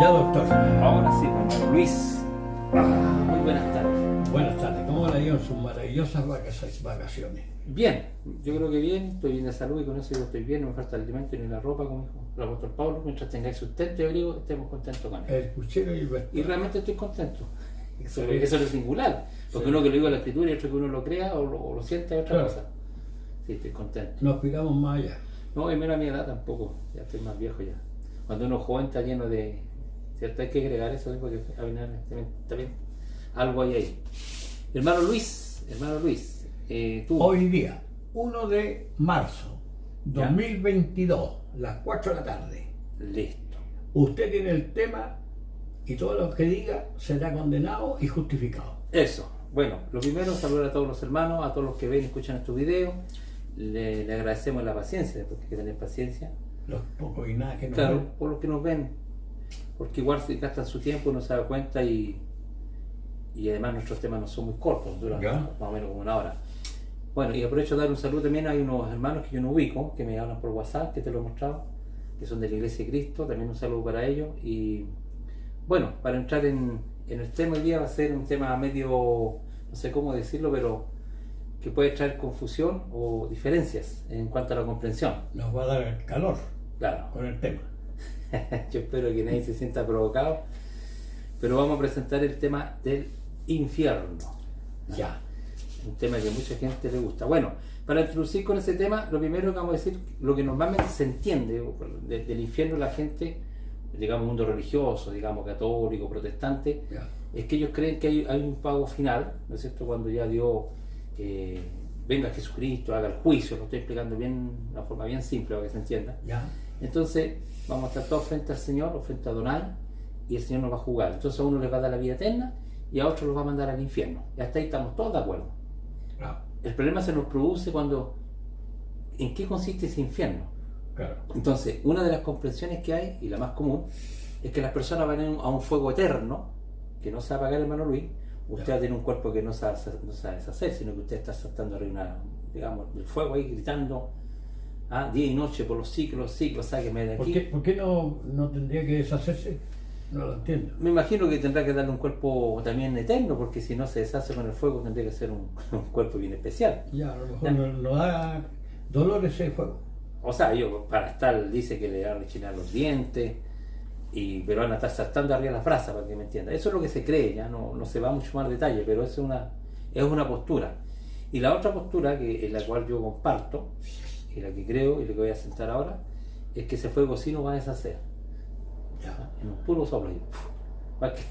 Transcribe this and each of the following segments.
Ya, doctor. Ahora sí, hermano Luis. Muy buenas tardes. Buenas tardes. ¿Cómo le ha ido en sus maravillosas vacaciones? Bien, yo creo que bien, estoy bien de salud y con eso yo estoy bien, no me falta el alimento ni la ropa, como dijo el apóstol Pablo. Mientras tengáis sustento y abrigo, estemos contentos con él. El puchero y el vestido. Y realmente estoy contento. Eso, Sí. eso es lo singular. Porque Sí. uno que lo diga la escritura y otro que uno lo crea o lo sienta es otra Claro. cosa. Sí, estoy contento. Nos picamos más allá. No, y menos a mi edad tampoco, ya estoy más viejo ya. Cuando uno es joven está lleno de... ¿Cierto? Hay que agregar eso, ¿eh? Porque está bien. Algo hay ahí. Hermano Luis, tú... Hoy día, 1 de marzo, Ya. 2022, las 4 de la tarde. Listo. Usted tiene el tema y todo lo que diga será condenado y justificado. Eso. Bueno, lo primero, saludar a todos los hermanos, a todos los que ven y escuchan estos videos. Le agradecemos la paciencia, porque hay que tener paciencia. Los pocos y nada que nos Claro, ven. por los que nos ven, porque igual se gastan su tiempo, no se da cuenta y además nuestros temas no son muy cortos, duran Ya. más o menos como una hora. Bueno, y aprovecho de dar un saludo también, hay unos hermanos que yo no ubico, que me hablan por WhatsApp, que te lo he mostrado, que son de la Iglesia de Cristo, también un saludo para ellos. Y bueno, para entrar en el tema hoy día va a ser un tema medio, no sé cómo decirlo, pero que puede traer confusión o diferencias en cuanto a la comprensión. Nos va a dar el calor Claro. con el tema. Yo espero que nadie se sienta provocado, pero vamos a presentar el tema del infierno. Ya. Un tema que a mucha gente le gusta. Bueno, para introducir con ese tema, lo primero que vamos a decir, lo que normalmente se entiende del infierno, la gente, digamos, mundo religioso, digamos, católico, protestante, Ya. es que ellos creen que hay un pago final, ¿no es cierto? Cuando ya Dios venga Jesucristo, haga el juicio, lo estoy explicando bien, de una forma bien simple para que se entienda. Ya. Entonces vamos a estar todos frente al Señor o frente a Adonai y el Señor nos va a juzgar. Entonces a uno les va a dar la vida eterna y a otro los va a mandar al infierno. Y hasta ahí estamos todos de acuerdo. Claro. El problema se nos produce cuando... ¿En qué consiste ese infierno? Claro. Entonces, una de las comprensiones que hay, y la más común, es que las personas van a un fuego eterno, que no se va a apagar, hermano Luis. Usted va a tener un cuerpo que no se va a deshacer, sino que usted está saltando arriba, digamos, del fuego ahí, gritando día y noche por los siglos, sáqueme de aquí. ¿Por qué no tendría que deshacerse? No lo entiendo. Me imagino que tendrá que darle un cuerpo también eterno, porque si no se deshace con el fuego tendría que ser un cuerpo bien especial. Ya, a lo mejor no da dolor ese fuego. O sea, para estar, dice que le van a rechinar los dientes, pero van a estar saltando arriba de las brasas, para que me entienda. Eso es lo que se cree, ya no se va mucho más detalle, pero es una postura. Y la otra postura, que es la cual yo comparto, y la que creo, y la que voy a sentar ahora, es que ese fuego sí no va a deshacer. Ya. En un puro soplo ahí. Para que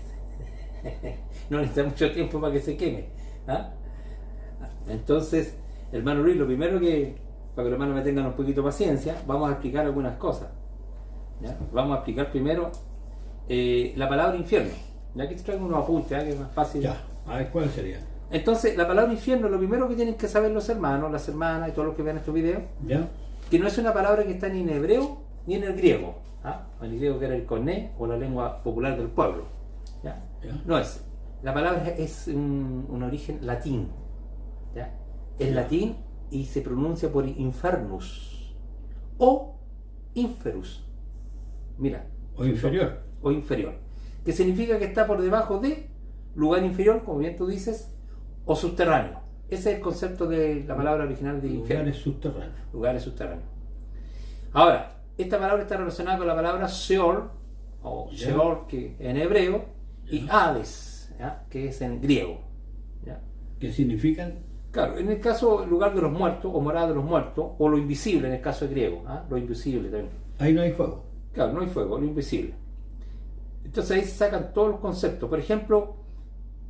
no necesita mucho tiempo para que se queme. Entonces, hermano Luis, lo primero que, para que los hermanos me tengan un poquito de paciencia, vamos a explicar algunas cosas. ¿Ya? Vamos a explicar primero la palabra infierno. Ya que te traigo unos apuntes, que es más fácil. Ya. A ver, ¿cuál sería? Entonces, la palabra infierno, lo primero que tienen que saber los hermanos, las hermanas y todos los que vean estos videos, ¿Ya? que no es una palabra que está ni en hebreo ni en el griego. El griego, que era el koiné, o la lengua popular del pueblo. ¿Ya? Ya. No es. La palabra es un origen latín. ¿Ya? Es Ya. latín y se pronuncia por infernus o inferus. Mira. O inferior. O inferior. Que significa que está por debajo de lugar inferior, como bien tú dices, o subterráneo. Ese es el concepto de la palabra original de infierno. Lugares subterráneos. Lugares subterráneos. Ahora, esta palabra está relacionada con la palabra Sheol, o Ya. Sheol, que en hebreo, y Ya. Hades, que es en griego. ¿Ya? ¿Qué significan? Claro, en el caso lugar de los muertos, o morada de los muertos, o lo invisible en el caso de griego, lo invisible también. Ahí no hay fuego. Claro, no hay fuego, lo invisible. Entonces ahí se sacan todos los conceptos. Por ejemplo,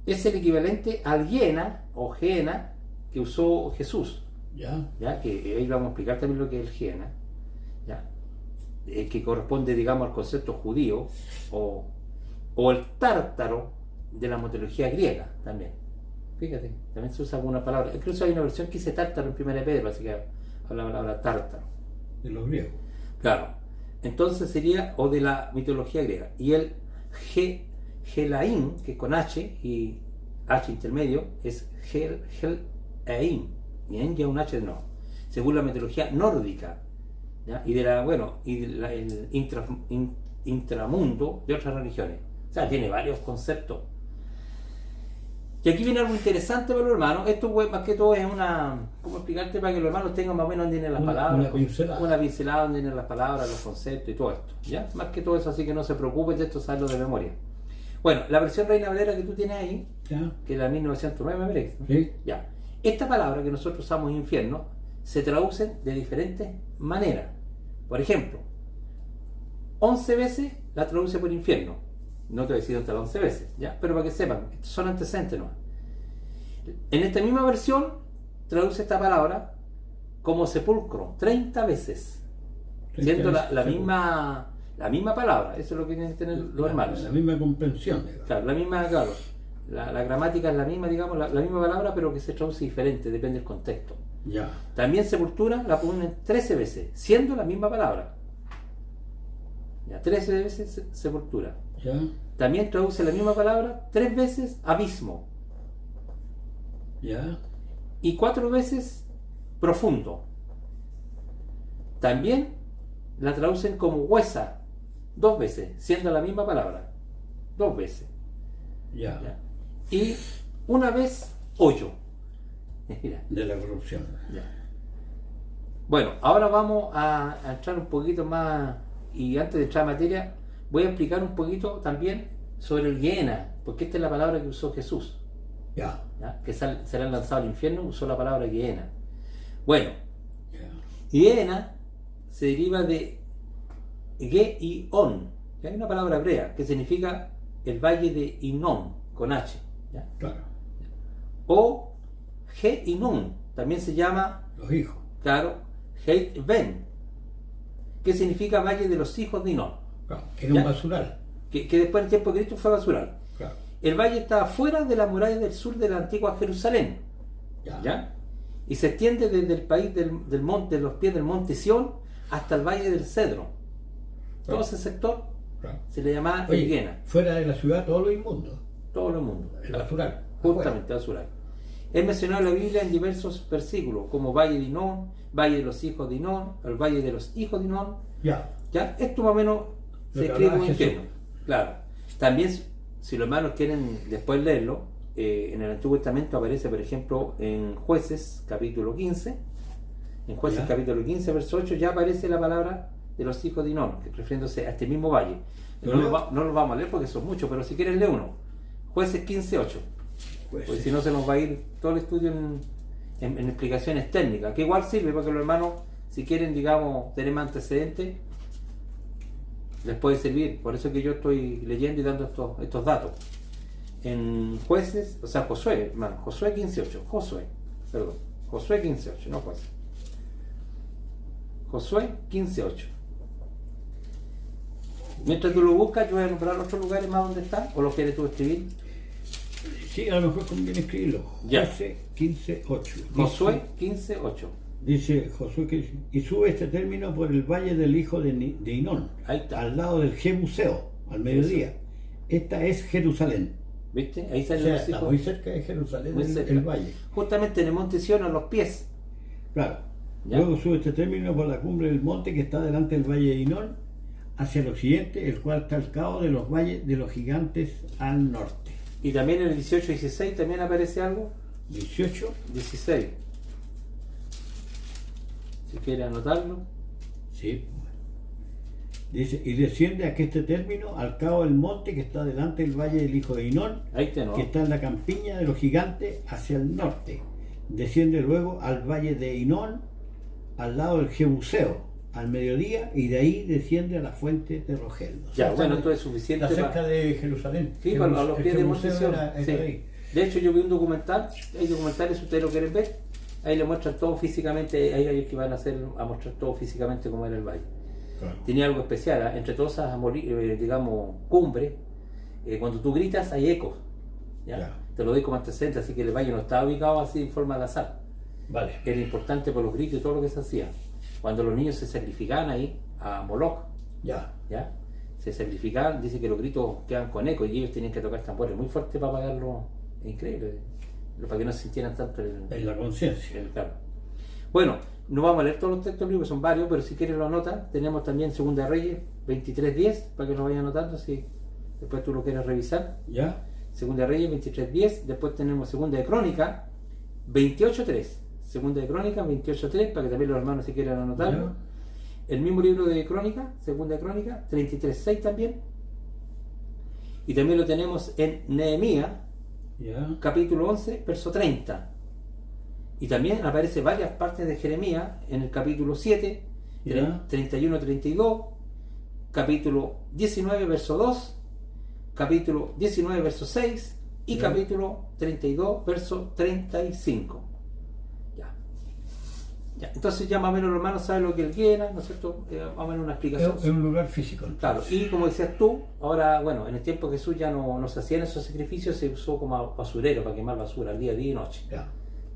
es el equivalente al Gehenna o Gehenna que usó Jesús. ¿Ya? ¿Ya? Que ahí vamos a explicar también lo que es el Gehenna, ¿ya? Que corresponde, digamos, al concepto judío o el tártaro de la mitología griega también. Fíjate, también se usa alguna palabra. Incluso hay una versión que dice tártaro en 1 Pedro, así que habla la palabra tártaro. De los griegos. Claro. Entonces sería, o de la mitología griega. Y el Helaim, que es con H y H intermedio, es Helaim. Bien, ya un H no. Según la mitología nórdica, ¿ya? Y de la, bueno, y de el intramundo de otras religiones. O sea, tiene varios conceptos. Y aquí viene algo interesante para los hermanos. Esto más que todo es una... ¿Cómo explicarte? Para que los hermanos tengan más o menos donde vienen las palabras. Una pincelada donde vienen las palabras, los conceptos y todo esto. ¿Ya? Más que todo eso, así que no se preocupen de esto, saberlo de memoria. Bueno, la versión Reina Valera que tú tienes ahí, ¿ya? Que es la 1909, me parece, ¿no? Sí. Ya. Esta palabra que nosotros usamos infierno se traduce de diferentes maneras. Por ejemplo, 11 veces la traduce por infierno. No te voy a decir hasta las 11 veces, ¿ya? Pero para que sepan, estos son antecedentes nomás. En esta misma versión traduce esta palabra como sepulcro 30 veces, siendo la misma palabra. Eso es lo que tienen que tener los hermanos. La misma comprensión, digamos. Claro, la misma, claro. La gramática es la misma, digamos, la misma palabra, pero que se traduce diferente, depende del contexto. Ya. También sepultura la ponen 13 veces, siendo la misma palabra. Ya, 13 veces sepultura. Ya. También traduce la misma palabra 3 veces abismo. Ya. Y 4 veces profundo. También la traducen como huesa 2 veces, siendo la misma palabra. 2 veces. Ya. ¿Ya? Y una vez hoyo. Mira. De la corrupción. Ya. Bueno, ahora vamos a entrar un poquito más, y antes de entrar en materia, voy a explicar un poquito también sobre el Gehenna, porque esta es la palabra que usó Jesús. Ya. ¿Ya? Que serán lanzados al infierno, usó la palabra Gehenna. Bueno, Ya. Gehenna se deriva de Ge-i-on, que hay una palabra hebrea que significa el valle de Hinnom, con H. ¿Ya? Claro. O Ge-Hinnom, también se llama, Los hijos. claro, Heit-Ben, que significa valle de los hijos de Hinnom. Claro. Era ¿Ya? un basural. Que después en el tiempo de Cristo fue basural. Claro. El valle está fuera de la muralla del sur de la antigua Jerusalén. Ya. ¿Ya? Y se extiende desde el país del monte, de los pies del monte Sión, hasta el valle del Cedro. Todo ese sector Claro. se le llama Oye, el Gehenna. fuera de la ciudad todo lo inmundo. Todo el mundo. El basural. Justamente, basural. Es mencionado en la Biblia en diversos versículos, como Valle de Hinnom, Valle de los hijos de Hinnom, el Valle de los hijos de Hinnom. Ya. ¿Ya? Esto más o menos Lo se que escribe hablaba como Jesús. infierno. Claro. También, si los hermanos quieren después leerlo, en el Antiguo Testamento aparece, por ejemplo, en Jueces, capítulo 15. En Jueces, Ya. capítulo 15, verso 8, ya aparece la palabra de los hijos de Hinnom, refiriéndose a este mismo valle. ¿Lo No leo? lo vamos a leer porque son muchos, pero si quieren lee uno. Jueces 15, 8. Pues, Porque si no se nos va a ir todo el estudio en explicaciones técnicas, que igual sirve para que los hermanos, si quieren, digamos, tener más antecedentes, les puede servir. Por eso es que yo estoy leyendo y dando estos datos. En Jueces, o sea, Josué 15:8, Josué 15:8, no Jueces. Josué 15:8. Mientras tú lo buscas, yo voy a nombrar otros lugares más donde están, o lo quieres tú escribir. sí, a lo mejor conviene escribirlo. Ya. Josué 15:8. Josué 15:8. Dice Josué que y sube este término por el valle del hijo de Hinnom, Ahí está. al lado del Jebuseo, al mediodía. Esta es Jerusalén. ¿Viste? Ahí O salen sea, los está hijos. muy cerca de Jerusalén, Muy cerca. el valle. Justamente en el monte Sión, a los pies. Claro. ¿Ya? Luego sube este término por la cumbre del monte que está delante del valle de Hinnom, hacia el occidente, el cual está al cabo de los valles de los gigantes al norte. Y también en el 18:16 también aparece algo. 18. 16. Si quiere anotarlo. Sí. Dice, y desciende a este término al cabo del monte que está delante del valle del hijo de Hinnom, Ahí te no. que está en la campiña de los gigantes hacia el norte. Desciende luego al valle de Hinnom, al lado del Jebuseo, al mediodía, y de ahí desciende a la fuente de Rogel. O sea, Ya, bueno, está esto es suficiente. está cerca de Jerusalén. Sí, a los pies de monte Jebuseo Sión. era Sí. ahí. De hecho, yo vi un documental. Hay documentales, si ustedes lo quieren ver. Ahí le muestran todo físicamente. Hay ellos que van a mostrar todo físicamente cómo era el valle. Claro. Tenía algo especial, ¿eh? Entre todas esas, digamos, cumbres, cuando tú gritas hay ecos. ¿Ya? Ya. Te lo doy como antecedente, así que el valle no estaba ubicado así en forma al azar. Vale. Era importante por los gritos y todo lo que se hacía. Cuando los niños se sacrificaban ahí a Moloch, Ya. ¿ya? Se sacrificaban, dice que los gritos quedan con eco y ellos tenían que tocar tambores muy fuerte para apagarlo. Es increíble, para que no sintieran tanto En la conciencia. claro. Bueno, no vamos a leer todos los textos del libro, son varios, pero si quieres lo anotas. Tenemos también Segunda de Reyes 23:10, para que lo vayan anotando si después tú lo quieres revisar. ¿Ya? Segunda de Reyes 23:10, después tenemos Segunda de Crónica 28:3. Segunda de Crónica 28:3, para que también los hermanos si quieren anotarlo. Ya. El mismo libro de Crónica, Segunda de Crónica 33:6 también. Y también lo tenemos en Nehemías, ¿Ya? capítulo 11, verso 30. Y también aparece varias partes de Jeremías en el capítulo 7, Ya. 31-32, capítulo 19, verso 2, capítulo 19, verso 6 y Ya. capítulo 32, verso 35. Ya. Ya. Entonces ya más o menos los hermanos saben lo que él quiera, ¿no es cierto? Más o menos una explicación. Es un lugar físico. Claro, entonces. y como decías tú, ahora, bueno, en el tiempo de Jesús ya no se hacían esos sacrificios, se usó como basurero para quemar basura día y noche. Ya.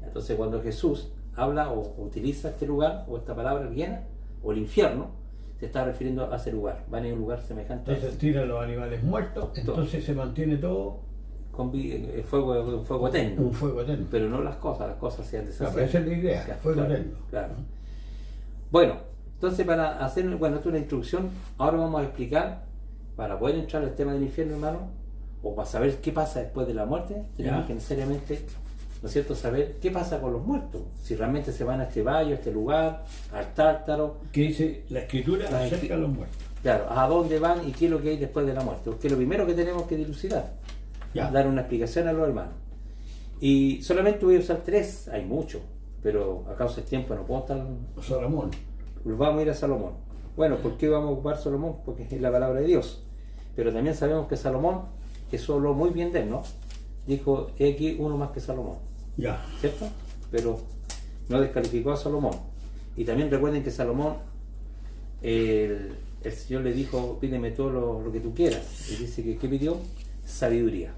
Entonces cuando Jesús habla o utiliza este lugar o esta palabra Viena o el infierno, se está refiriendo a ese lugar. Van a un lugar semejante a Entonces tiran los animales muertos, entonces se mantiene todo con fuego eterno. un fuego eterno. Pero no las cosas se han Claro, deshaciendo. pero esa es la idea, Claro, fuego claro, eterno. claro. Bueno, entonces para hacer, bueno, esto es una introducción. Ahora vamos a explicar, para poder entrar al tema del infierno, hermano, o para saber qué pasa después de la muerte, tenemos Ya. que necesariamente, ¿no es cierto?, saber qué pasa con los muertos. Si realmente se van a este valle, a este lugar, al Tártaro, Que dice la escritura La acerca de los muertos. claro, a dónde van y qué es lo que hay después de la muerte. Porque lo primero que tenemos que dilucidar, Ya. dar una explicación a los hermanos. Y solamente voy a usar 3, hay muchos, pero a causa del tiempo no puedo estar. Salomón. Vamos a ir a Salomón. Bueno, ¿por qué vamos a ocupar Salomón? Porque es la palabra de Dios. Pero también sabemos que Salomón, eso habló muy bien de él, ¿no? Dijo, he aquí uno más que Salomón, Ya. ¿cierto? Pero no descalificó a Salomón. Y también recuerden que Salomón, el Señor le dijo, pídeme todo lo que tú quieras. Y dice que, ¿qué pidió? Sabiduría.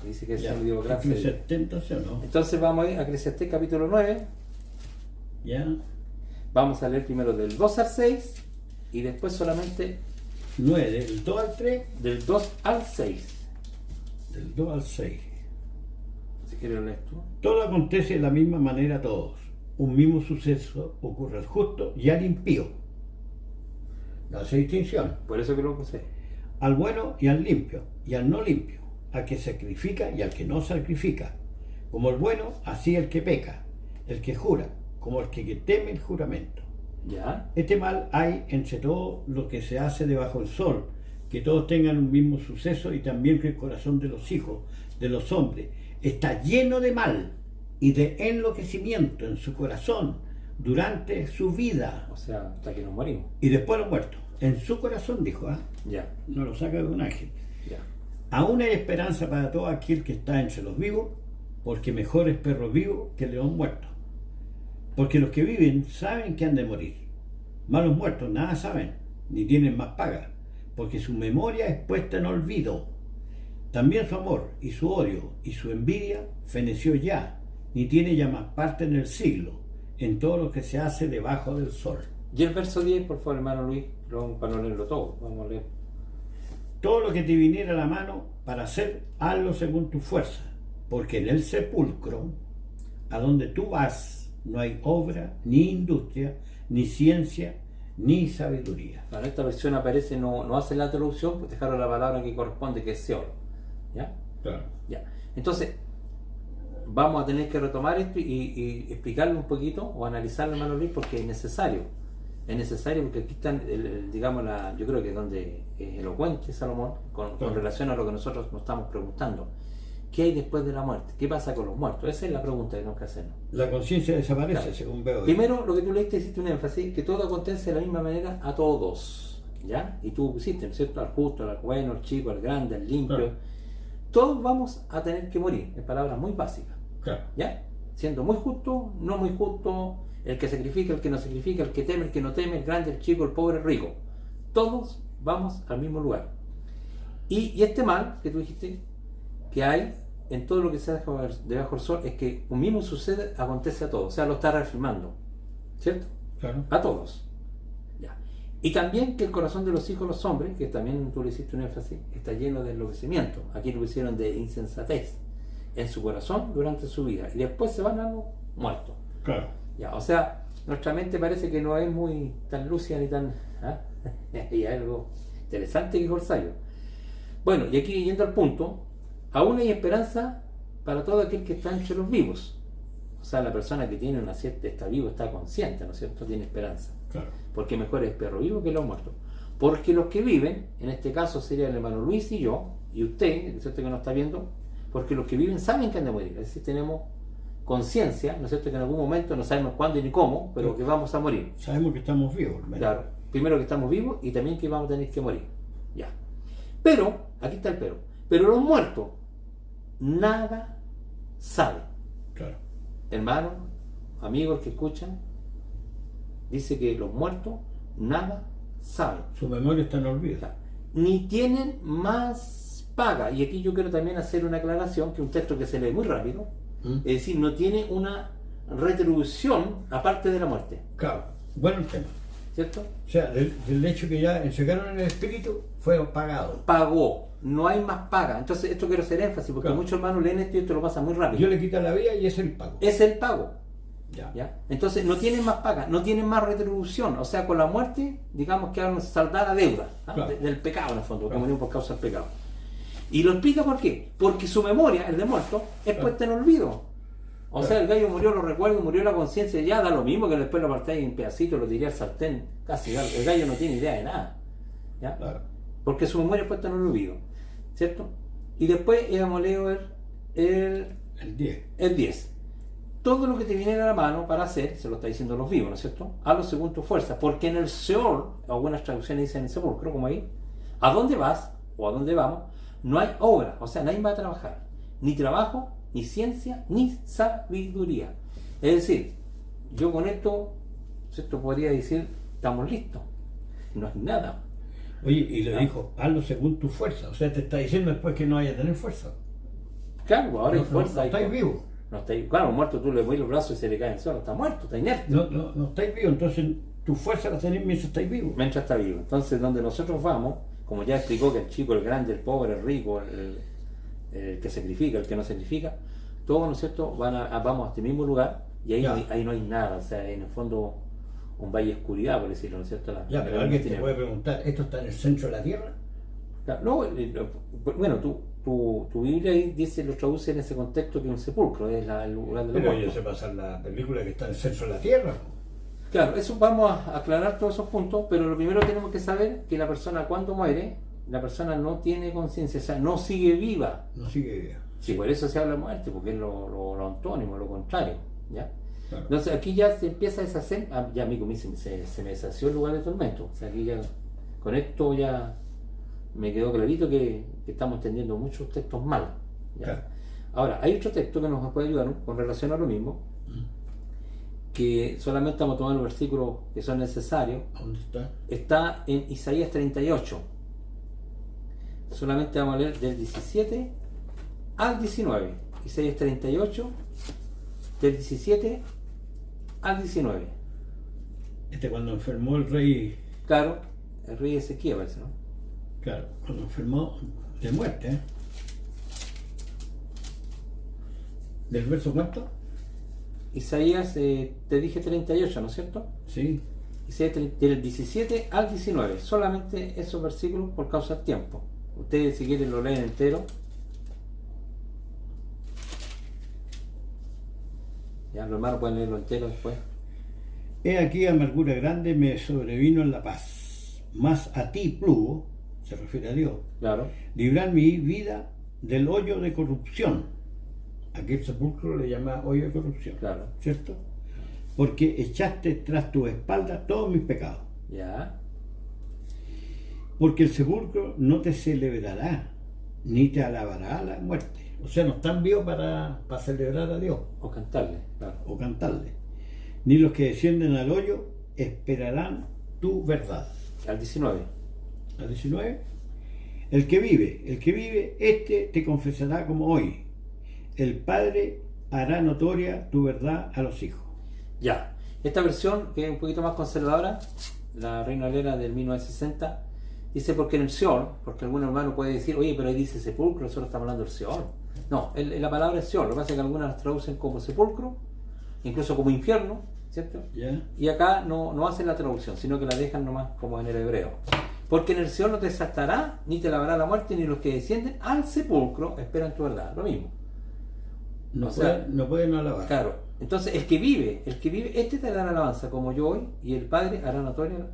Y dice que el Ya. Señor le dio gran sabiduría. Entonces, ¿no? Entonces vamos a ir a Eclesiastés capítulo 9. Ya. Vamos a leer primero del 2 al 6 y después solamente 9, del 2 al 3, del 2 al 6. del 2 al 6. Si quieres leer tú. Todo acontece de la misma manera a todos. Un mismo suceso ocurre al justo y al impío. No hace distinción. Por eso que lo puse. Al bueno y al limpio, y al no limpio, al que sacrifica y al que no sacrifica. Como el bueno, así el que peca, el que jura, como el que teme el juramento. ¿Ya? Este mal hay entre todo lo que se hace debajo del sol, que todos tengan un mismo suceso y también que el corazón de los hijos, de los hombres, está lleno de mal y de enloquecimiento en su corazón durante su vida O sea, hasta que nos morimos. y después los muertos. En su corazón, dijo, Ya, no lo saca de un ángel. ya. Aún hay esperanza para todo aquel que está entre los vivos, porque mejor es perro vivo que león muerto. Porque los que viven saben que han de morir, mas los muertos nada saben, ni tienen más paga, porque su memoria es puesta en olvido. También su amor y su odio y su envidia feneció ya, ni tiene ya más parte en el siglo, en todo lo que se hace debajo del sol. Y el verso 10, por favor, hermano Luis, para no leerlo todo, vamos a leer. Todo lo que te viniera a la mano para hacer, hazlo según tu fuerza, porque en el sepulcro, a donde tú vas, no hay obra, ni industria, ni ciencia, ni sabiduría. En esta versión aparece, no hace la traducción, pues dejaron la palabra que corresponde, que es Seol. ¿Ya? Claro. Ya. Entonces, vamos a tener que retomar esto y explicarlo un poquito o analizarlo, hermano Luis, porque es necesario. Es necesario porque aquí están, digamos, yo creo que es donde es elocuente Salomón con relación a lo que nosotros nos estamos preguntando. ¿Qué hay después de la muerte? ¿Qué pasa con los muertos? Esa es la pregunta que tenemos que hacernos. La conciencia desaparece, Claro. según veo. Primero, lo que tú leíste, hiciste un énfasis, que todo acontece de la misma manera a todos. ¿Ya? Y tú pusiste, ¿no es cierto? Al justo, al bueno, al chico, al grande, al limpio. Claro. Todos vamos a tener que morir, en palabras muy básicas. Claro. ¿Ya? Siendo muy justo, no muy justo, el que sacrifica, el que no sacrifica, el que teme, el que no teme, el grande, el chico, el pobre, el rico. Todos vamos al mismo lugar. Y este mal que tú dijiste, que hay en todo lo que se debajo del sol, es que un mismo sucede, acontece a todos. O sea, lo está reafirmando. ¿Cierto? Claro. A todos. Ya. Y también que el corazón de los hijos de los hombres, que también tú le hiciste un énfasis, está lleno de enloquecimiento. Aquí lo hicieron de insensatez en su corazón durante su vida. Y después se van a los muertos. Claro. Ya, o sea, nuestra mente parece que no es muy tan lúcida ni tan... ¿ah? Y hay algo interesante que dijo el sabio. Bueno, y aquí yendo al punto, aún hay esperanza para todo aquel que está entre los vivos. O sea, la persona que tiene una cierta, está vivo, está consciente, ¿no es cierto? Tiene esperanza. Claro. Porque mejor es perro vivo que los muertos. Porque los que viven, en este caso sería el hermano Luis y yo, y usted, ¿no es cierto?, que nos está viendo, porque los que viven saben que han de morir. Es decir, tenemos conciencia, ¿no es cierto?, que en algún momento, no sabemos cuándo ni cómo, pero que vamos a morir. Sabemos que estamos vivos, ¿verdad? Claro, primero que estamos vivos y también que vamos a tener que morir. Ya. Pero, aquí está el pero los muertos nada saben. Claro. Hermanos, amigos que escuchan, dice que los muertos nada saben. Su memoria está en olvido. Claro. Ni tienen más paga. Y aquí yo quiero también hacer una aclaración, que un texto que se lee muy rápido, es decir, no tiene una retribución aparte de la muerte. Claro, bueno el tema. ¿Cierto? O sea, del hecho que ya entregaron en el espíritu, fue pagado. Pagó, no hay más paga. Entonces, esto quiero hacer énfasis, porque Claro. muchos hermanos leen esto y esto lo pasa muy rápido. Dios le quita la vida y es el pago. Es el pago. Ya. ¿Ya? Entonces, no tienen más paga, no tienen más retribución. O sea, con la muerte, digamos que van a saldar la deuda, ¿ah? Claro. Del pecado, en el fondo, Claro. como digo, por causa del pecado. Y lo explica por qué. Porque su memoria, el de muerto, es Claro. puesta en olvido. O Claro. sea, el gallo murió, lo recuerdo, murió la conciencia, ya da lo mismo que después lo partáis en pedacitos, lo tiré al sartén, casi. El gallo no tiene idea de nada. ¿Ya? Claro. Porque su memoria es puesta en olvido. ¿Cierto? Y después íbamos a leer El 10. el 10. Todo lo que te viene a la mano para hacer, se lo está diciendo los vivos, ¿no es cierto? Hazlo según tu fuerza, porque en el Seol, algunas traducciones dicen en el sepulcro, como ahí, a dónde vas o a dónde vamos, no hay obra, o sea, nadie va a trabajar, ni trabajo, ni ciencia, ni sabiduría. Es decir, yo con esto, ¿cierto?, podría decir, estamos listos, no es nada. Oye, y le dijo, hazlo según tu fuerza. O sea, te está diciendo después que no vaya a tener fuerza. Claro, ahora hay fuerza. No hay estáis todo. vivos. No estáis, claro, muerto tú le mueves los brazos y se le cae el suelo, está muerto, está inerte. No estáis vivos. Entonces, tu fuerza la tenéis mientras estáis vivos. Mientras está vivo. Entonces, donde nosotros vamos, como ya explicó que el chico, el grande, el pobre, el rico, el que sacrifica, el que no sacrifica, todos, ¿no es cierto?, vamos a este mismo lugar y ahí no hay nada. O sea, en el fondo, un valle de oscuridad, por decirlo, ¿no es cierto? Ya, pero alguien te puede preguntar, ¿esto está en el centro de la tierra? Claro, no, bueno, tu Biblia ahí dice, lo traduce en ese contexto que es un sepulcro, es el lugar de los Pero yo muertos. sé pasar la película que está en el centro de la tierra. Claro, eso vamos a aclarar todos esos puntos, pero lo primero tenemos que saber que la persona cuando muere, la persona no tiene conciencia, o sea, no sigue viva. No sigue viva. Sí, por eso se habla de muerte, porque es lo antónimo, lo contrario, ¿ya? Claro. Entonces aquí ya se empieza a deshacer, ya a mí se me deshació el lugar de tormento, o sea, aquí ya, con esto ya me quedó clarito que estamos entendiendo muchos textos mal, ¿ya? Claro. Ahora, hay otro texto que nos puede ayudar con relación a lo mismo, que solamente vamos a tomar los versículos que son necesarios. ¿Dónde está? Está en Isaías 38. Solamente vamos a leer del 17 al 19. Isaías 38, del 17 al 19. Cuando enfermó el rey, Claro, el rey Ezequiel parece, ¿no? claro, cuando enfermó de muerte, ¿eh? ¿Del verso cuánto? Isaías, te dije 38, ¿no es cierto? Sí. Isaías del 17 al 19. Solamente esos versículos por causa del tiempo. Ustedes, si quieren, lo leen entero. Ya, los hermanos pueden leerlo entero después. He aquí amargura grande me sobrevino en la paz, mas a ti plugo, se refiere a Dios, Claro, librar mi vida del hoyo de corrupción. Aquel sepulcro le llama hoyo de corrupción, claro. ¿cierto? Porque echaste tras tu espalda todos mis pecados. Ya, Porque el sepulcro no te celebrará, ni te alabará la muerte. O sea, no están vivos para celebrar a Dios o cantarle, claro. o cantarle. Ni los que descienden al hoyo esperarán tu verdad. Al 19. Al 19. El que vive, este te confesará como hoy. El Padre hará notoria tu verdad a los hijos. Ya, esta versión, que es un poquito más conservadora, la Reina Valera del 1960, dice porque en el Seol, porque algún hermano puede decir, oye, pero ahí dice sepulcro, nosotros estamos hablando del Seol. No, la palabra es Seol, lo que pasa es que algunas las traducen como sepulcro, incluso como infierno, ¿cierto? ¿Ya? Y acá no hacen la traducción, sino que la dejan nomás como en el hebreo. Porque en el Seol no te saltará, ni te lavará la muerte, ni los que descienden al sepulcro esperan tu verdad. Lo mismo. No, O sea, no pueden alabar. Claro. Entonces el que vive, este te dará alabanza como yo hoy, y el Padre hará notoria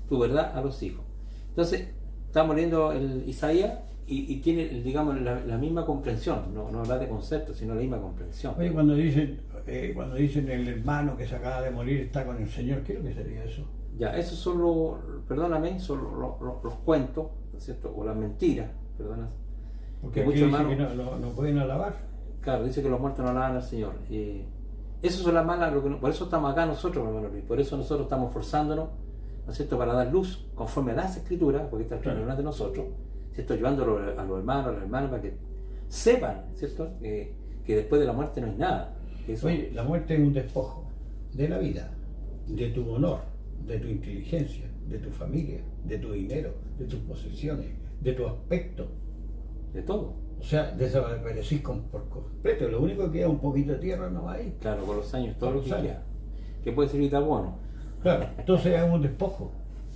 tu verdad a los hijos. Entonces, estamos leyendo el Isaías y tiene, digamos, la misma comprensión, no habla de conceptos, sino la misma comprensión. Oye, cuando dicen el hermano que se acaba de morir está con el Señor, ¿qué es lo que sería eso? Ya, eso son son los cuentos, ¿no es cierto? O las mentiras, perdona. Porque muchos aquí dice hermanos, que no pueden alabar. claro, dice que los muertos no alaban al Señor. Eso son las malas, por eso estamos acá nosotros, hermano Luis, por eso nosotros estamos forzándonos, ¿no es cierto?, para dar luz conforme a las Escrituras, porque está escrito delante de nosotros, ¿cierto?, ayudándolo a los hermanos, a las hermanas, para que sepan, ¿cierto?, que después de la muerte no hay nada. Eso, Oye, la muerte es un despojo de la vida, de tu honor, de tu inteligencia, de tu familia, de tu dinero, de tus posesiones, de tu aspecto. de todo. O sea, desaparecís por completo. Lo único que queda es un poquito de tierra no hay. Claro, con los años, todo Con lo que los años. queda. Que puede servir de abono, Claro, entonces es un despojo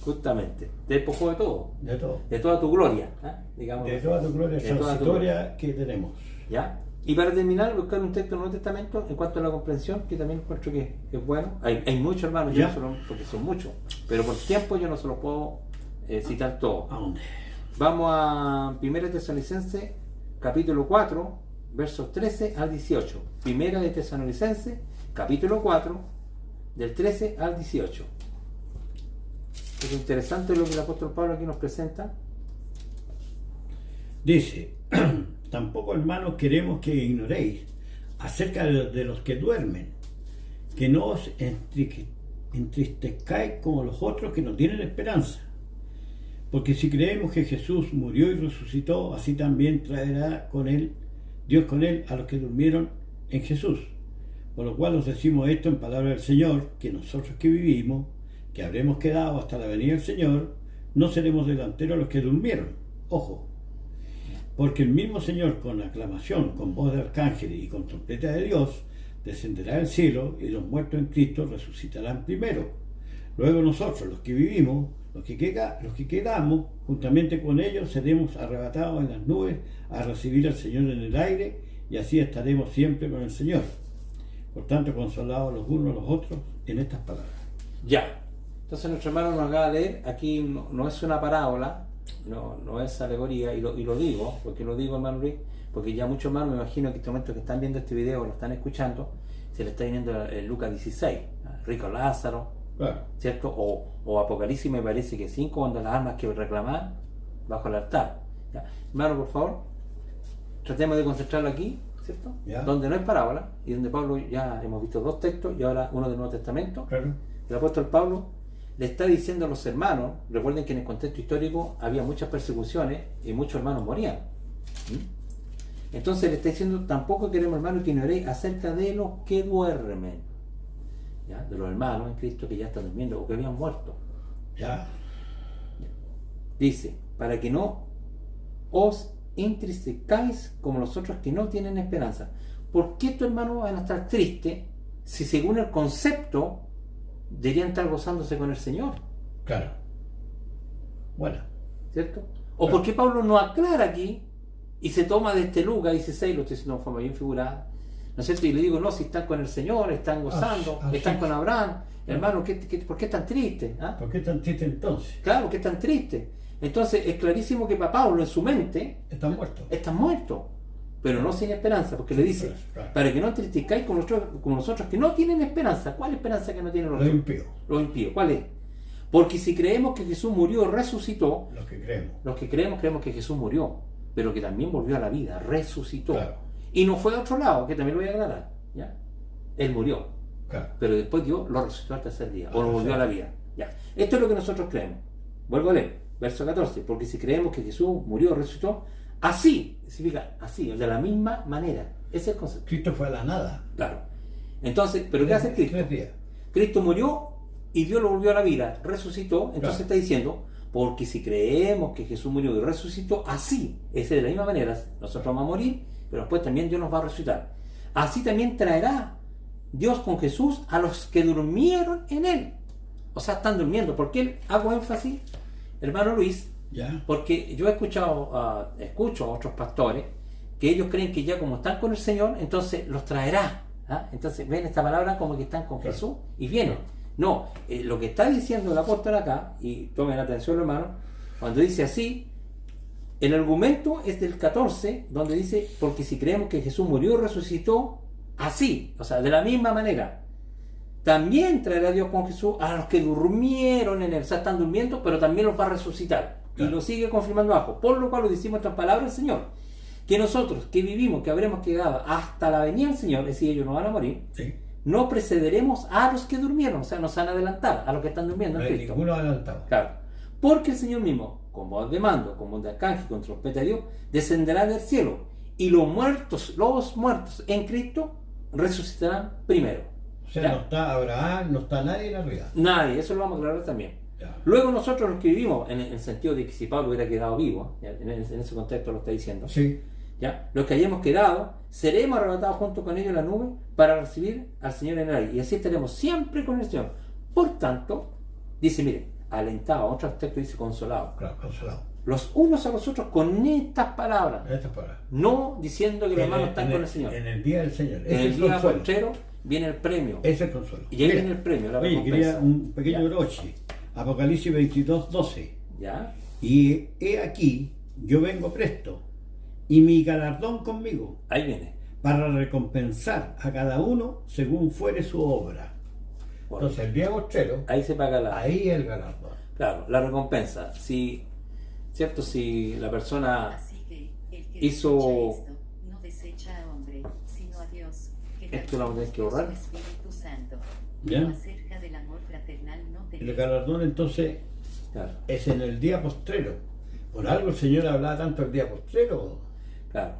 justamente. Te despojó de todo, de todo. de toda tu gloria, digamos. De toda tu gloria De toda tu transitoria que tenemos. ¿Ya? Y para terminar, buscar un texto del Nuevo Testamento en cuanto a la comprensión, que también encuentro que es bueno. Hay muchos hermanos, yo ¿Ya? no solo, porque son muchos, pero por tiempo yo no se los puedo citar todos. ¿A dónde? Vamos a 1 Tesalonicenses, capítulo 4, versos 13 al 18. 1 Tesalonicenses, capítulo 4, del 13 al 18. Es interesante lo que el apóstol Pablo aquí nos presenta. Dice, tampoco hermanos queremos que ignoréis acerca de los que duermen, que no os entristezcáis como los otros que no tienen esperanza. Porque si creemos que Jesús murió y resucitó, así también traerá Dios con él a los que durmieron en Jesús. Por lo cual os decimos esto en palabra del Señor, que nosotros que vivimos, que habremos quedado hasta la venida del Señor, no seremos delanteros a los que durmieron. Ojo, porque el mismo Señor con aclamación, con voz de arcángel y con trompeta de Dios, descenderá del cielo y los muertos en Cristo resucitarán primero. Luego nosotros, los que vivimos, los que quedamos, juntamente con ellos, seremos arrebatados en las nubes a recibir al Señor en el aire, y así estaremos siempre con el Señor. Por tanto, consolados los unos a los otros en estas palabras. Ya. Entonces nuestro hermano nos acaba de leer, aquí no es una parábola, no es alegoría, y lo digo, porque lo digo, hermano Luis, porque ya muchos hermanos, me imagino que en este momento que están viendo este video, lo están escuchando, se le está viniendo el Lucas 16, rico Lázaro, Claro. ¿cierto? O Apocalipsis, me parece que 5, cuando las armas que reclaman bajo el altar. ¿Ya? Hermano, por favor, tratemos de concentrarlo aquí, ¿cierto? Ya. Donde no es parábola, y donde Pablo, ya hemos visto 2 textos, y ahora uno del Nuevo Testamento. Claro. El apóstol Pablo le está diciendo a los hermanos, recuerden que en el contexto histórico había muchas persecuciones y muchos hermanos morían. Entonces le está diciendo, tampoco queremos, hermanos, que ignoréis acerca de los que duermen, ¿ya? De los hermanos en Cristo que ya están durmiendo o que habían muerto. Ya. Dice, para que no os entristezcáis como los otros que no tienen esperanza. ¿Por qué estos hermanos van a estar tristes si según el concepto deberían estar gozándose con el Señor? Claro. Bueno. ¿Cierto? ¿O por qué Pablo no aclara aquí y se toma de este Lucas 16, lo estoy diciendo de forma bien figurada, ¿no es cierto? Y le digo, no, si están con el Señor, están gozando, están con Abraham, hermano, ¿por qué están tristes? ¿Ah? ¿Por qué tan triste entonces? Claro, ¿por qué están tristes? Entonces es clarísimo que para Pablo en su mente Están muertos. están muertos, pero no sin esperanza, porque le dice, Claro. para que no entristezcáis como nosotros que no tienen esperanza. ¿Cuál esperanza que no tienen los Los otros? impíos, Los impíos, ¿cuál es? Porque si creemos que Jesús murió, resucitó, los que creemos. los que creemos que Jesús murió, pero que también volvió a la vida, resucitó. Claro. Y no fue a otro lado, que también lo voy a aclarar, ¿ya? Él murió, Claro. pero después Dios lo resucitó al tercer día, Al o lo volvió a la tercer vida. ¿Ya? Esto es lo que nosotros creemos. Vuelvo a leer, verso 14, porque si creemos que Jesús murió, resucitó, así, significa así, de la misma manera. Ese es el concepto. Cristo fue a la nada. Claro. Entonces, ¿pero qué hace Cristo? 3 días. Cristo murió y Dios lo volvió a la vida, resucitó, entonces Claro. está diciendo, porque si creemos que Jesús murió y resucitó, así, es de la misma manera, nosotros vamos a morir, pero después también Dios nos va a resucitar. Así también traerá Dios con Jesús a los que durmieron en él. O sea, están durmiendo. ¿Por qué hago énfasis, hermano Luis? ¿Ya? Porque yo escucho a otros pastores que ellos creen que ya como están con el Señor, entonces los traerá. ¿Ah? Entonces ven esta palabra como que están con Claro. Jesús y vienen. No, lo que está diciendo el apóstol acá, y tomen atención hermano, cuando dice así, el argumento es del 14, donde dice, porque si creemos que Jesús murió y resucitó, así, o sea, de la misma manera, también traerá Dios con Jesús a los que durmieron en él. O sea, están durmiendo, pero también los va a resucitar. Claro. Y lo sigue confirmando abajo. Por lo cual lo decimos estas palabras del Señor. Que nosotros, que vivimos, que habremos quedado hasta la venida del Señor, es decir, ellos no van a morir, Sí. no precederemos a los que durmieron. O sea, nos van a adelantar a los que están durmiendo No en hay Cristo. ninguno adelantado. Claro. Porque el Señor mismo, con voz de mando, con voz de arcángel, con trompeta de Dios, descenderá del cielo. Y los muertos en Cristo, resucitarán primero. O sea, ¿Ya? no está Abraham, no está nadie en arriba. Nadie, eso lo vamos a aclarar también. Ya. Luego nosotros los que vivimos, en el sentido de que si Pablo hubiera quedado vivo, ¿ya? En ese contexto lo está diciendo, Sí. ¿ya? Los que hayamos quedado, seremos arrebatados junto con ellos en la nube para recibir al Señor en el aire. Y así estaremos siempre con el Señor. Por tanto, dice, mire, alentado, otro texto dice consolado. Claro, consolado. Los unos a los otros con estas palabras, Estas palabras. no diciendo que los hermanos están con el Señor. En el día del Señor. En Ese es el el día consuelo. postrero viene el premio. Ese es el consuelo. Y ahí Mira, viene el premio, la oye, recompensa. quería un pequeño Ya. broche. Apocalipsis 22:12. ¿Ya? Y he aquí, yo vengo presto, y mi galardón conmigo, Ahí viene. para recompensar a cada uno según fuere su obra. Bueno, Entonces, el día postrero, ahí se paga la... ahí el galardón. Claro, la recompensa. Si, ¿cierto? Si la persona Así que el que hizo- desecha esto, no desecha a hombre, sino a Dios, que Esto lo vamos a tener que borrar. su Espíritu Santo. ¿Ya? No acerca del amor fraternal no El tenéis. galardón, entonces, Claro, es en el día postrero. Por algo el Señor hablaba tanto del día postrero. claro.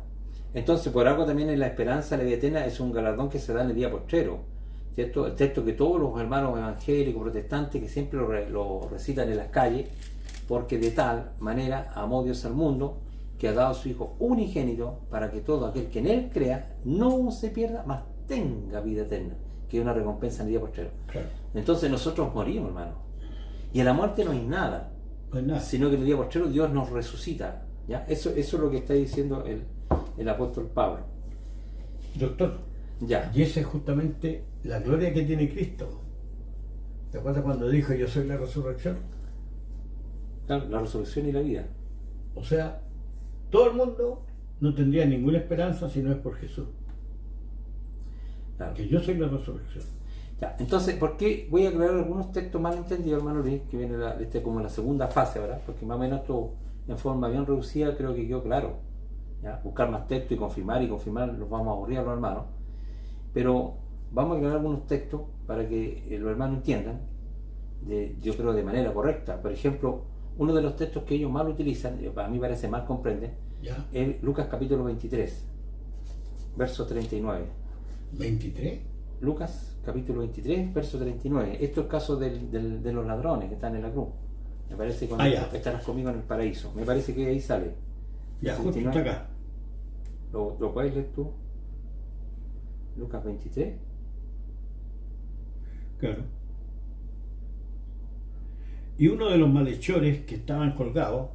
Entonces, por algo también en la esperanza, la vida eterna es un galardón que se da en el día postrero. ¿Cierto? El texto que todos los hermanos evangélicos, protestantes, que siempre lo recitan en las calles, porque de tal manera amó Dios al mundo, que ha dado a su Hijo unigénito, para que todo aquel que en él crea no se pierda, mas tenga vida eterna, que es una recompensa en el día postrero. Claro. Entonces nosotros morimos, hermano. Y en la muerte no hay nada, No es nada. sino que en el día postrero Dios nos resucita. ¿Ya? Eso es lo que está diciendo el apóstol Pablo. Doctor, Ya. y esa es justamente la gloria que tiene Cristo. ¿Te acuerdas cuando dijo yo soy la resurrección? Claro, la resurrección y la vida. O sea, todo el mundo no tendría ninguna esperanza si no es por Jesús. Claro. Que yo soy la resurrección. Ya, entonces, ¿por qué voy a aclarar algunos textos mal entendidos, hermano Luis? Que viene como la segunda fase, ¿verdad? Porque más o menos esto, en forma bien reducida, creo que quedó claro. ¿Ya? Buscar más textos y confirmar, los vamos a aburrir a los hermanos. Pero vamos a aclarar algunos textos para que los hermanos entiendan, yo creo de manera correcta. Por ejemplo, uno de los textos que ellos mal utilizan, para mí parece mal comprenden, ¿Ya? es Lucas capítulo 23, verso 39. 23. Lucas capítulo 23, verso 39. Esto es caso de los ladrones que están en la cruz. Me parece que Ya. estarás conmigo en el paraíso. Me parece que ahí sale. Ya, justo está acá. ¿Lo puedes leer tú? Lucas 23. Claro. Y uno de los malhechores que estaban colgados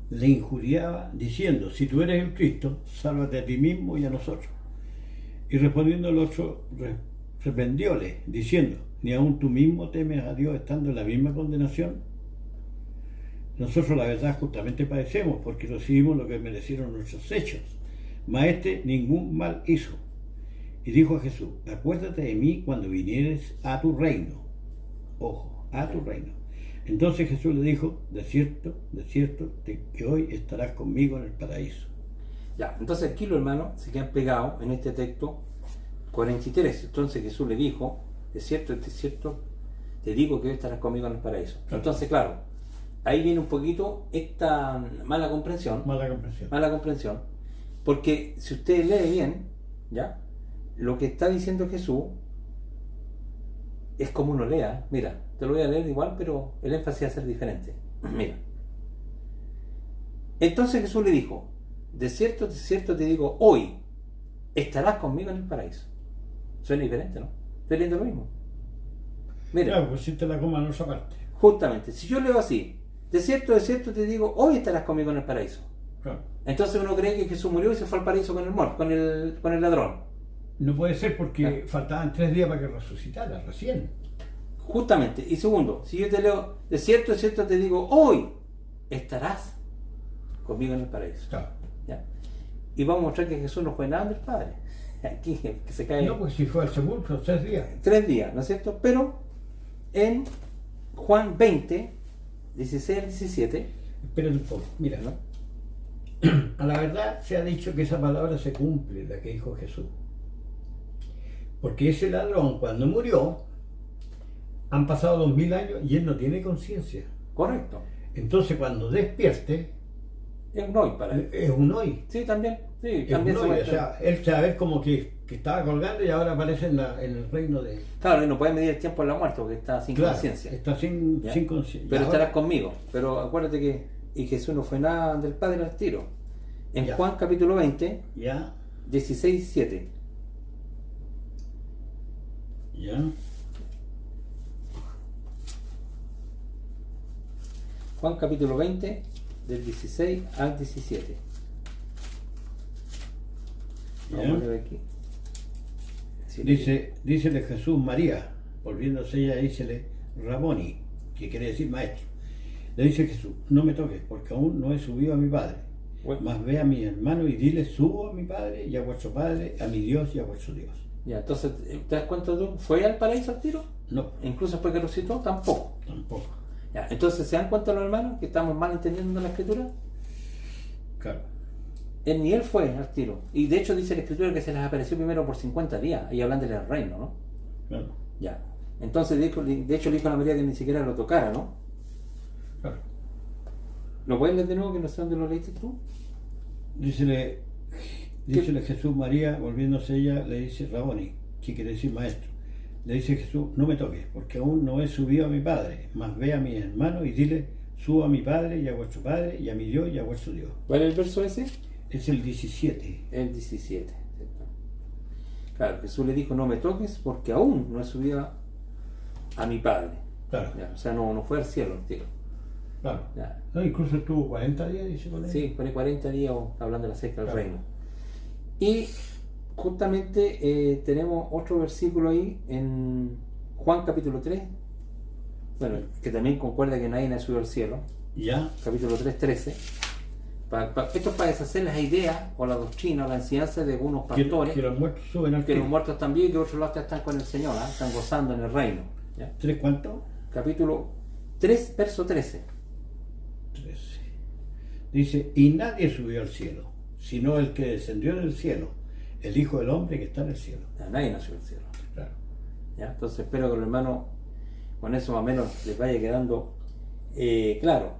le injuriaba diciendo, si tú eres el Cristo, sálvate a ti mismo y a nosotros. Y respondiendo el otro, reprendióle, diciendo, ni aun tú mismo temes a Dios estando en la misma condenación. Nosotros la verdad justamente padecemos porque recibimos lo que merecieron nuestros hechos, mas este ningún mal hizo. Y dijo a Jesús, acuérdate de mí cuando vinieres a tu reino. Ojo, a tu reino. Entonces Jesús le dijo, de cierto, que hoy estarás conmigo en el paraíso. Ya, entonces aquí los hermanos se quedan pegados en este texto 43. Entonces Jesús le dijo, de cierto, te digo que hoy estarás conmigo en el paraíso. Claro. Entonces, claro, ahí viene un poquito esta mala comprensión. Mala comprensión. Porque si usted lee bien, ¿ya? Lo que está diciendo Jesús es como uno lea. Mira, te lo voy a leer igual, pero el énfasis va a ser diferente. Mira. Entonces Jesús le dijo, de cierto te digo, hoy estarás conmigo en el paraíso. Suena diferente, ¿no? Estoy leyendo lo mismo. Mira, Claro, pusiste la coma en otra parte. justamente, si yo leo así, de cierto te digo, hoy estarás conmigo en el paraíso. Claro. Entonces uno cree que Jesús murió y se fue al paraíso con el muerto, con el ladrón. No puede ser porque faltaban 3 días para que resucitara recién. Justamente. Y segundo, si yo te leo, de cierto te digo, hoy estarás conmigo en el paraíso. Claro. ¿Ya? Y vamos a mostrar que Jesús no fue nada del Padre. Aquí, que se cae No, pues si fue al sepulcro, 3 días. 3 días, ¿no es cierto? Pero en Juan 20, 16 al 17, Espérate un poco, mira, ¿no? a la verdad se ha dicho que esa palabra se cumple, la que dijo Jesús. Porque ese ladrón, cuando murió, han pasado 2000 años y él no tiene conciencia. Correcto. Entonces, cuando despierte, Es un hoy para él. es un hoy. Sí, también. Sí, Es también un se hoy. O muestra. sea, él sabe como que estaba colgando y ahora aparece en el reino de. Claro, y no puede medir el tiempo en la muerte porque está sin Claro, conciencia. está sin ¿Ya? conciencia. Pero Y estarás ahora- conmigo. Pero acuérdate que y Jesús no fue nada del Padre al tiro. En Ya. Juan capítulo 20, Ya, 16, 7. ya. Juan capítulo 20, del 16 al 17. Vamos Ya. a leer aquí. Sí, Dícele Jesús María, volviéndose ella, dícele Raboni, que quiere decir maestro. Le dice Jesús, no me toques, porque aún no he subido a mi Padre. Bueno. Mas ve a mi hermano y dile, subo a mi Padre y a vuestro Padre, a mi Dios y a vuestro Dios. Ya, entonces, ¿te das cuenta tú? ¿Fue al paraíso al tiro? No, Incluso después que resucitó, tampoco. tampoco. Ya, entonces, ¿se dan cuenta los hermanos que estamos mal entendiendo la escritura? Claro. Él ni él fue al tiro. Y de hecho dice la escritura que se les apareció primero por 50 días, y hablándole al reino, ¿no? Claro. Ya. Entonces, de hecho le dijo a la María que ni siquiera lo tocara, ¿no? Claro. ¿Lo puedes leer de nuevo, que no sé dónde lo leíste tú? Dícele Jesús María, volviéndose ella, le dice Raboni, que quiere decir maestro. Le dice Jesús, no me toques, porque aún no he subido a mi Padre, mas ve a mi hermano y dile, subo a mi Padre y a vuestro Padre y a mi Dios y a vuestro Dios. ¿Cuál es el verso ese? Es el 17. El 17. ¿cierto? Claro, Jesús le dijo, no me toques porque aún no he subido a mi Padre. Claro, Ya, o sea, no fue al cielo el tiro. claro. Ya. No, incluso estuvo 40 días, dice con él. Sí, pone 40 días hablando de la cerca del Claro. reino. Y justamente tenemos otro versículo ahí en Juan capítulo 3, bueno, que también concuerda que nadie ha subido al cielo, Ya, capítulo 3, 13. Esto es para deshacer las ideas o la doctrina o la enseñanza de algunos pastores, que los muertos suben al que los cielo. muertos están vivos y que otros lados están con el Señor, ¿ah? Están gozando en el reino. ¿Ya? ¿3 cuánto? Capítulo 3, verso 13. 13. Dice, y nadie subió al cielo, sino el que descendió del cielo, el Hijo del Hombre que está en el cielo. Ya, nadie nació del cielo. Claro. ¿Ya? Entonces espero que los hermanos con eso más o menos les vaya quedando claro.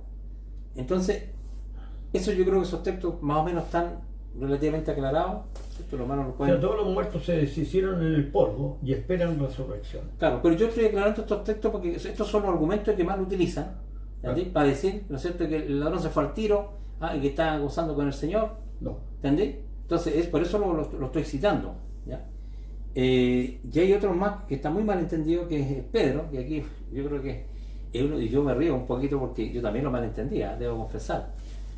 Entonces, eso yo creo que esos textos más o menos están relativamente aclarados. ¿Cierto? Los hermanos lo O pueden... sea, todos los muertos se deshicieron en el polvo y esperan resurrección. Claro, pero yo estoy aclarando estos textos porque estos son los argumentos que más lo utilizan, ¿entendí? Para decir, ¿no es cierto?, que el ladrón se fue al tiro y que está gozando con el Señor, No. ¿entendí? Entonces, es por eso lo estoy citando, ¿ya? Y hay otros más que están muy mal entendidos, que es Pedro, y aquí yo creo que es uno, y yo me río un poquito porque yo también lo malentendía, debo confesar.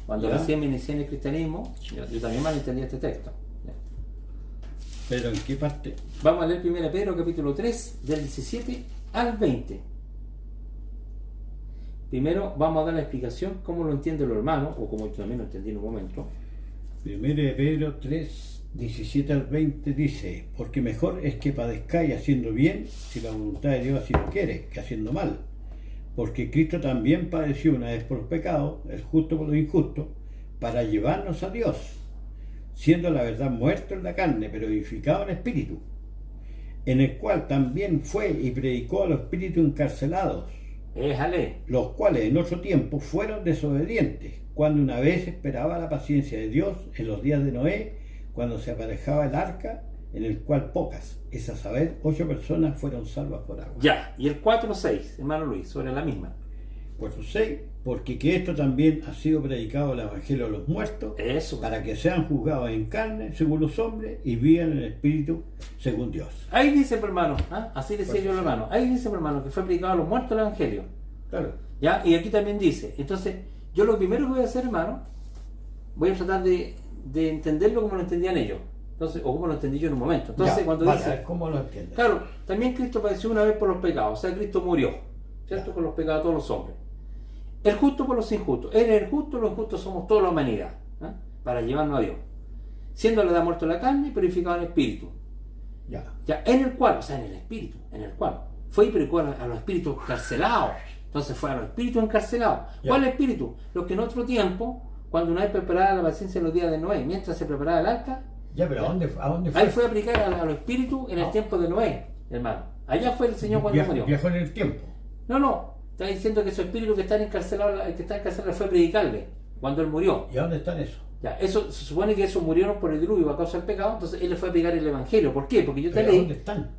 Cuando ¿Ya? recién me inicié en el cristianismo, yo también malentendía este texto. ¿ya? ¿Pero en qué parte? Vamos a leer 1 Pedro capítulo 3, del 17 al 20. Primero vamos a dar la explicación cómo lo entienden los hermanos, o como yo también lo entendí en un momento. 1 Pedro 3, 17 al 20 dice, porque mejor es que padezcáis haciendo bien, si la voluntad de Dios así lo quiere, que haciendo mal. Porque Cristo también padeció una vez por los pecados, el justo por lo injusto, para llevarnos a Dios, siendo la verdad muerto en la carne, pero vivificado en espíritu, en el cual también fue y predicó a los espíritus encarcelados, Éjale. los cuales en otro tiempo fueron desobedientes, cuando una vez esperaba la paciencia de Dios en los días de Noé, cuando se aparejaba el arca, en el cual pocas, es a saber, 8 personas fueron salvas por agua. Ya, y el 4-6, hermano Luis, sobre la misma. 4:6 porque que esto también ha sido predicado el Evangelio a los muertos, Eso. para que sean juzgados en carne según los hombres y vivan en el espíritu según Dios. Ahí dice, pues, hermano, ¿ah? Así decía Pues, yo, hermano. Ahí dice, pues, hermano, que fue predicado a los muertos el Evangelio. Claro. ¿Ya? Y aquí también dice. Entonces, yo lo primero que voy a hacer, hermano, voy a tratar de entenderlo como lo entendían ellos. Entonces, o como lo entendí yo en un momento. Entonces, Ya, cuando vale, dice, ¿cómo lo entiendes? claro, también Cristo padeció una vez por los pecados, o sea, Cristo murió, ¿cierto? Ya. Por los pecados de todos los hombres. El justo por los injustos. Él es el justo, los justos somos toda la humanidad, ¿ah? Para llevarnos a Dios. Siendo la edad muerto la carne, purificado en espíritu. Ya. Ya, en el cual, o sea, en el espíritu, en el cual fue y predicó a los espíritus carcelados. Entonces fue a los espíritus encarcelados. Ya. ¿Cuál espíritu? Los que en otro tiempo, cuando una vez preparada la paciencia en los días de Noé, mientras se preparaba el arca, Ya, pero ¿a dónde fue? ahí fue a aplicar a los espíritus en el tiempo de Noé, hermano. Allá fue el Señor cuando murió. Viajó en el tiempo. No, está diciendo que esos espíritus que están encarcelados, fue a predicarle cuando él murió. ¿Y a dónde están esos? Ya, eso se supone que esos murieron por el diluvio a causa del pecado, entonces él le fue a predicar el evangelio. ¿Por qué? Porque yo te ¿Pero a leí. dónde están?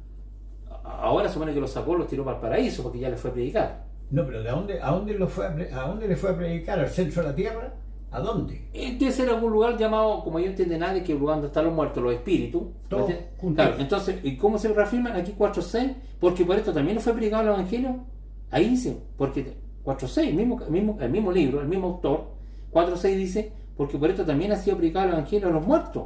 Ahora se supone que los sacó, los tiró para el paraíso porque ya le fue a predicar. No, pero a dónde le fue a predicar? ¿Al centro de la tierra? ¿A dónde? Debe ser algún lugar llamado, como yo entiendo nadie, que el lugar donde están los muertos, los espíritus. Todos ¿entiendes? juntos. Claro, entonces, ¿y cómo se reafirman aquí 4.6? Porque por esto también no fue predicado el evangelio. Ahí dice, porque 4.6, el mismo libro, el mismo autor, 4.6 dice, porque por esto también ha sido predicado el evangelio a los muertos.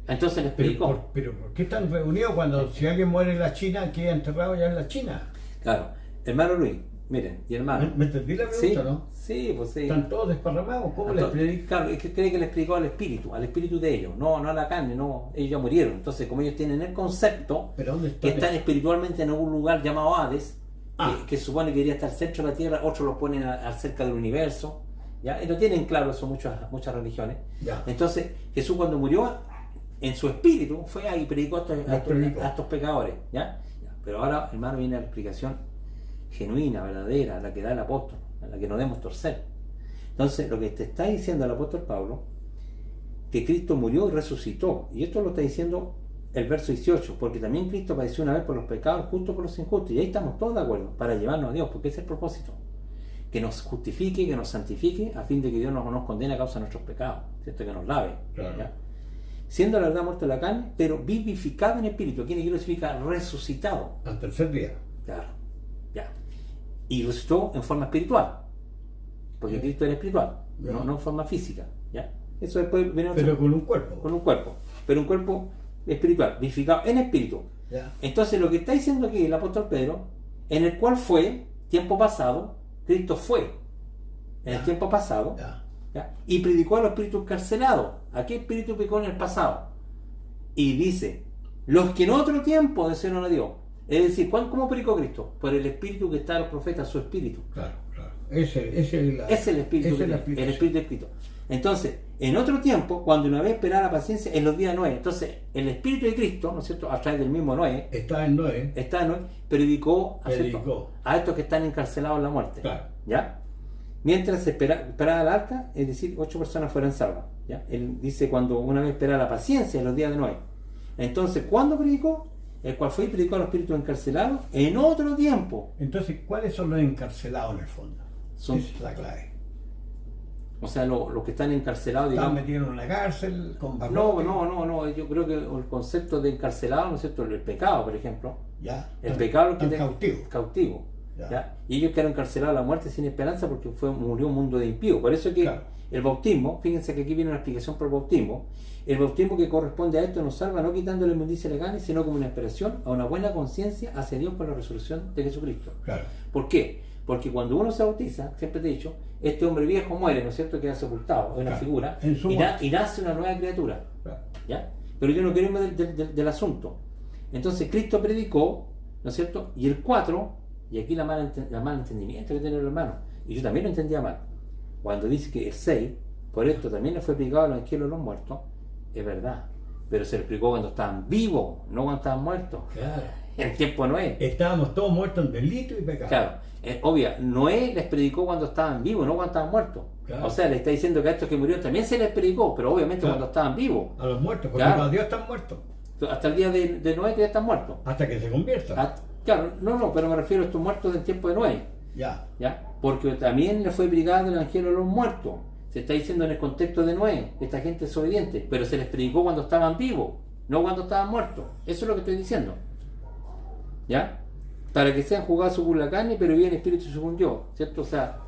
Entonces les predicó. Pero ¿por qué están reunidos cuando si alguien muere en la China, queda enterrado ya en la China? Claro, hermano Luis, miren, y hermano. ¿Me entendí la pregunta, Sí, no? sí, pues sí. Están todos desparramados. ¿Cómo les predican? Claro, es que cree que les predicó al espíritu de ellos, no a la carne, no, ellos ya murieron. Entonces, como ellos tienen el concepto ¿Pero dónde que están? están espiritualmente en algún lugar llamado Hades, Ah. que supone que debería estar al centro de la tierra, otros los ponen al cerca del universo, ¿ya? Y no tienen claro eso muchas religiones. Ya. Entonces, Jesús cuando murió, en su espíritu, fue ahí y predicó predicó. a estos pecadores, ¿ya? Pero ahora, hermano, viene la explicación genuina, verdadera, la que da el apóstol, la que no debemos torcer. Entonces, lo que te está diciendo el apóstol Pablo, que Cristo murió y resucitó, y esto lo está diciendo el verso 18, porque también Cristo padeció una vez por los pecados, justo por los injustos, y ahí estamos todos de acuerdo, para llevarnos a Dios, porque ese es el propósito, que nos justifique, que nos santifique, a fin de que Dios no nos condene a causa de nuestros pecados, ¿cierto? Que nos lave, Claro. ¿ya? Siendo la verdad muerto en la carne, pero vivificado en espíritu. Aquí quiero significa resucitado. Al tercer día. Claro, ya. Y resucitó en forma espiritual, porque Ya. Cristo era espiritual, Ya. no en forma física, ¿ya? Eso después viene Pero con un cuerpo. con un cuerpo, pero un cuerpo espiritual, vivificado en espíritu. Ya. Entonces lo que está diciendo aquí el apóstol Pedro, en el cual fue, tiempo pasado, Cristo fue, en el Ya. tiempo pasado, Ya. ¿ya? Y predicó a los espíritus encarcelados. ¿A qué espíritu predicó en el pasado? Y dice, los que en otro tiempo desearon a Dios. Es decir, ¿cómo predicó Cristo? Por el espíritu que está en los profetas, su espíritu. Claro, claro. Ese es el Es el espíritu, esa es la el explicación. espíritu de Cristo. Entonces, en otro tiempo, cuando una vez esperaba la paciencia, en los días de Noé. Entonces, el espíritu de Cristo, ¿no es cierto? A través del mismo Noé, Está en Noé. está en Noé, predicó, Predicó. a estos que están encarcelados en la muerte. Claro. ¿Ya? Mientras se esperaba el arca, es decir, 8 personas fueran salvas. ¿Ya? Él dice cuando una vez esperaba la paciencia en los días de Noé. Entonces, ¿cuándo predicó? El cual fue y predicó a los espíritus encarcelados en otro tiempo. Entonces, ¿cuáles son los encarcelados en el fondo? Son- Esa es la clave. O sea, los que están encarcelados, Están digamos. metidos en una cárcel con No, barrotes. yo creo que el concepto de encarcelado, ¿no es cierto? El pecado, por ejemplo. Ya. El pecado que están te cautivos. cautivo. Ya. ¿Ya? Y ellos quedaron encarcelados a la muerte sin esperanza porque murió un mundo de impíos. Por eso es que Claro. el bautismo, fíjense que aquí viene una explicación por el bautismo. El bautismo que corresponde a esto nos salva no quitándole inmundicia a la carne, sino como una inspiración a una buena conciencia hacia Dios por la resurrección de Jesucristo. Claro. ¿Por qué? Porque cuando uno se bautiza, siempre te he dicho, este hombre viejo muere, ¿no es cierto? Queda sepultado, es una Claro. figura, En su y muerte. nace una nueva criatura. Claro. ¿Ya? Pero yo no quiero irme del asunto. Entonces Cristo predicó, ¿no es cierto? Y el 4, y aquí la mal entendimiento que tiene el hermano, y yo también lo entendía mal, cuando dice que el 6, por esto también le fue predicado al evangelio de los muertos, es verdad, pero se le explicó cuando estaban vivos, no cuando estaban muertos. Claro. En el tiempo de Noé. Estábamos todos muertos en delito y pecado. Claro, obvio, Noé les predicó cuando estaban vivos, no cuando estaban muertos. Claro. O sea, le está diciendo que a estos que murieron también se les predicó, pero obviamente Claro. cuando estaban vivos. A los muertos, porque Claro. para Dios están muertos. Hasta el día de Noé que ya están muertos. Hasta que se conviertan. Claro, no, pero me refiero a estos muertos del tiempo de Noé. Ya. ¿Ya? porque también le fue predicado el evangelio a los muertos. Se está diciendo en el contexto de Noé, esta gente es obediente, pero se les predicó cuando estaban vivos, no cuando estaban muertos. Eso es lo que estoy diciendo. ¿Ya? Para que sean juzgados según la carne, pero viven en espíritu según yo, ¿cierto? O sea,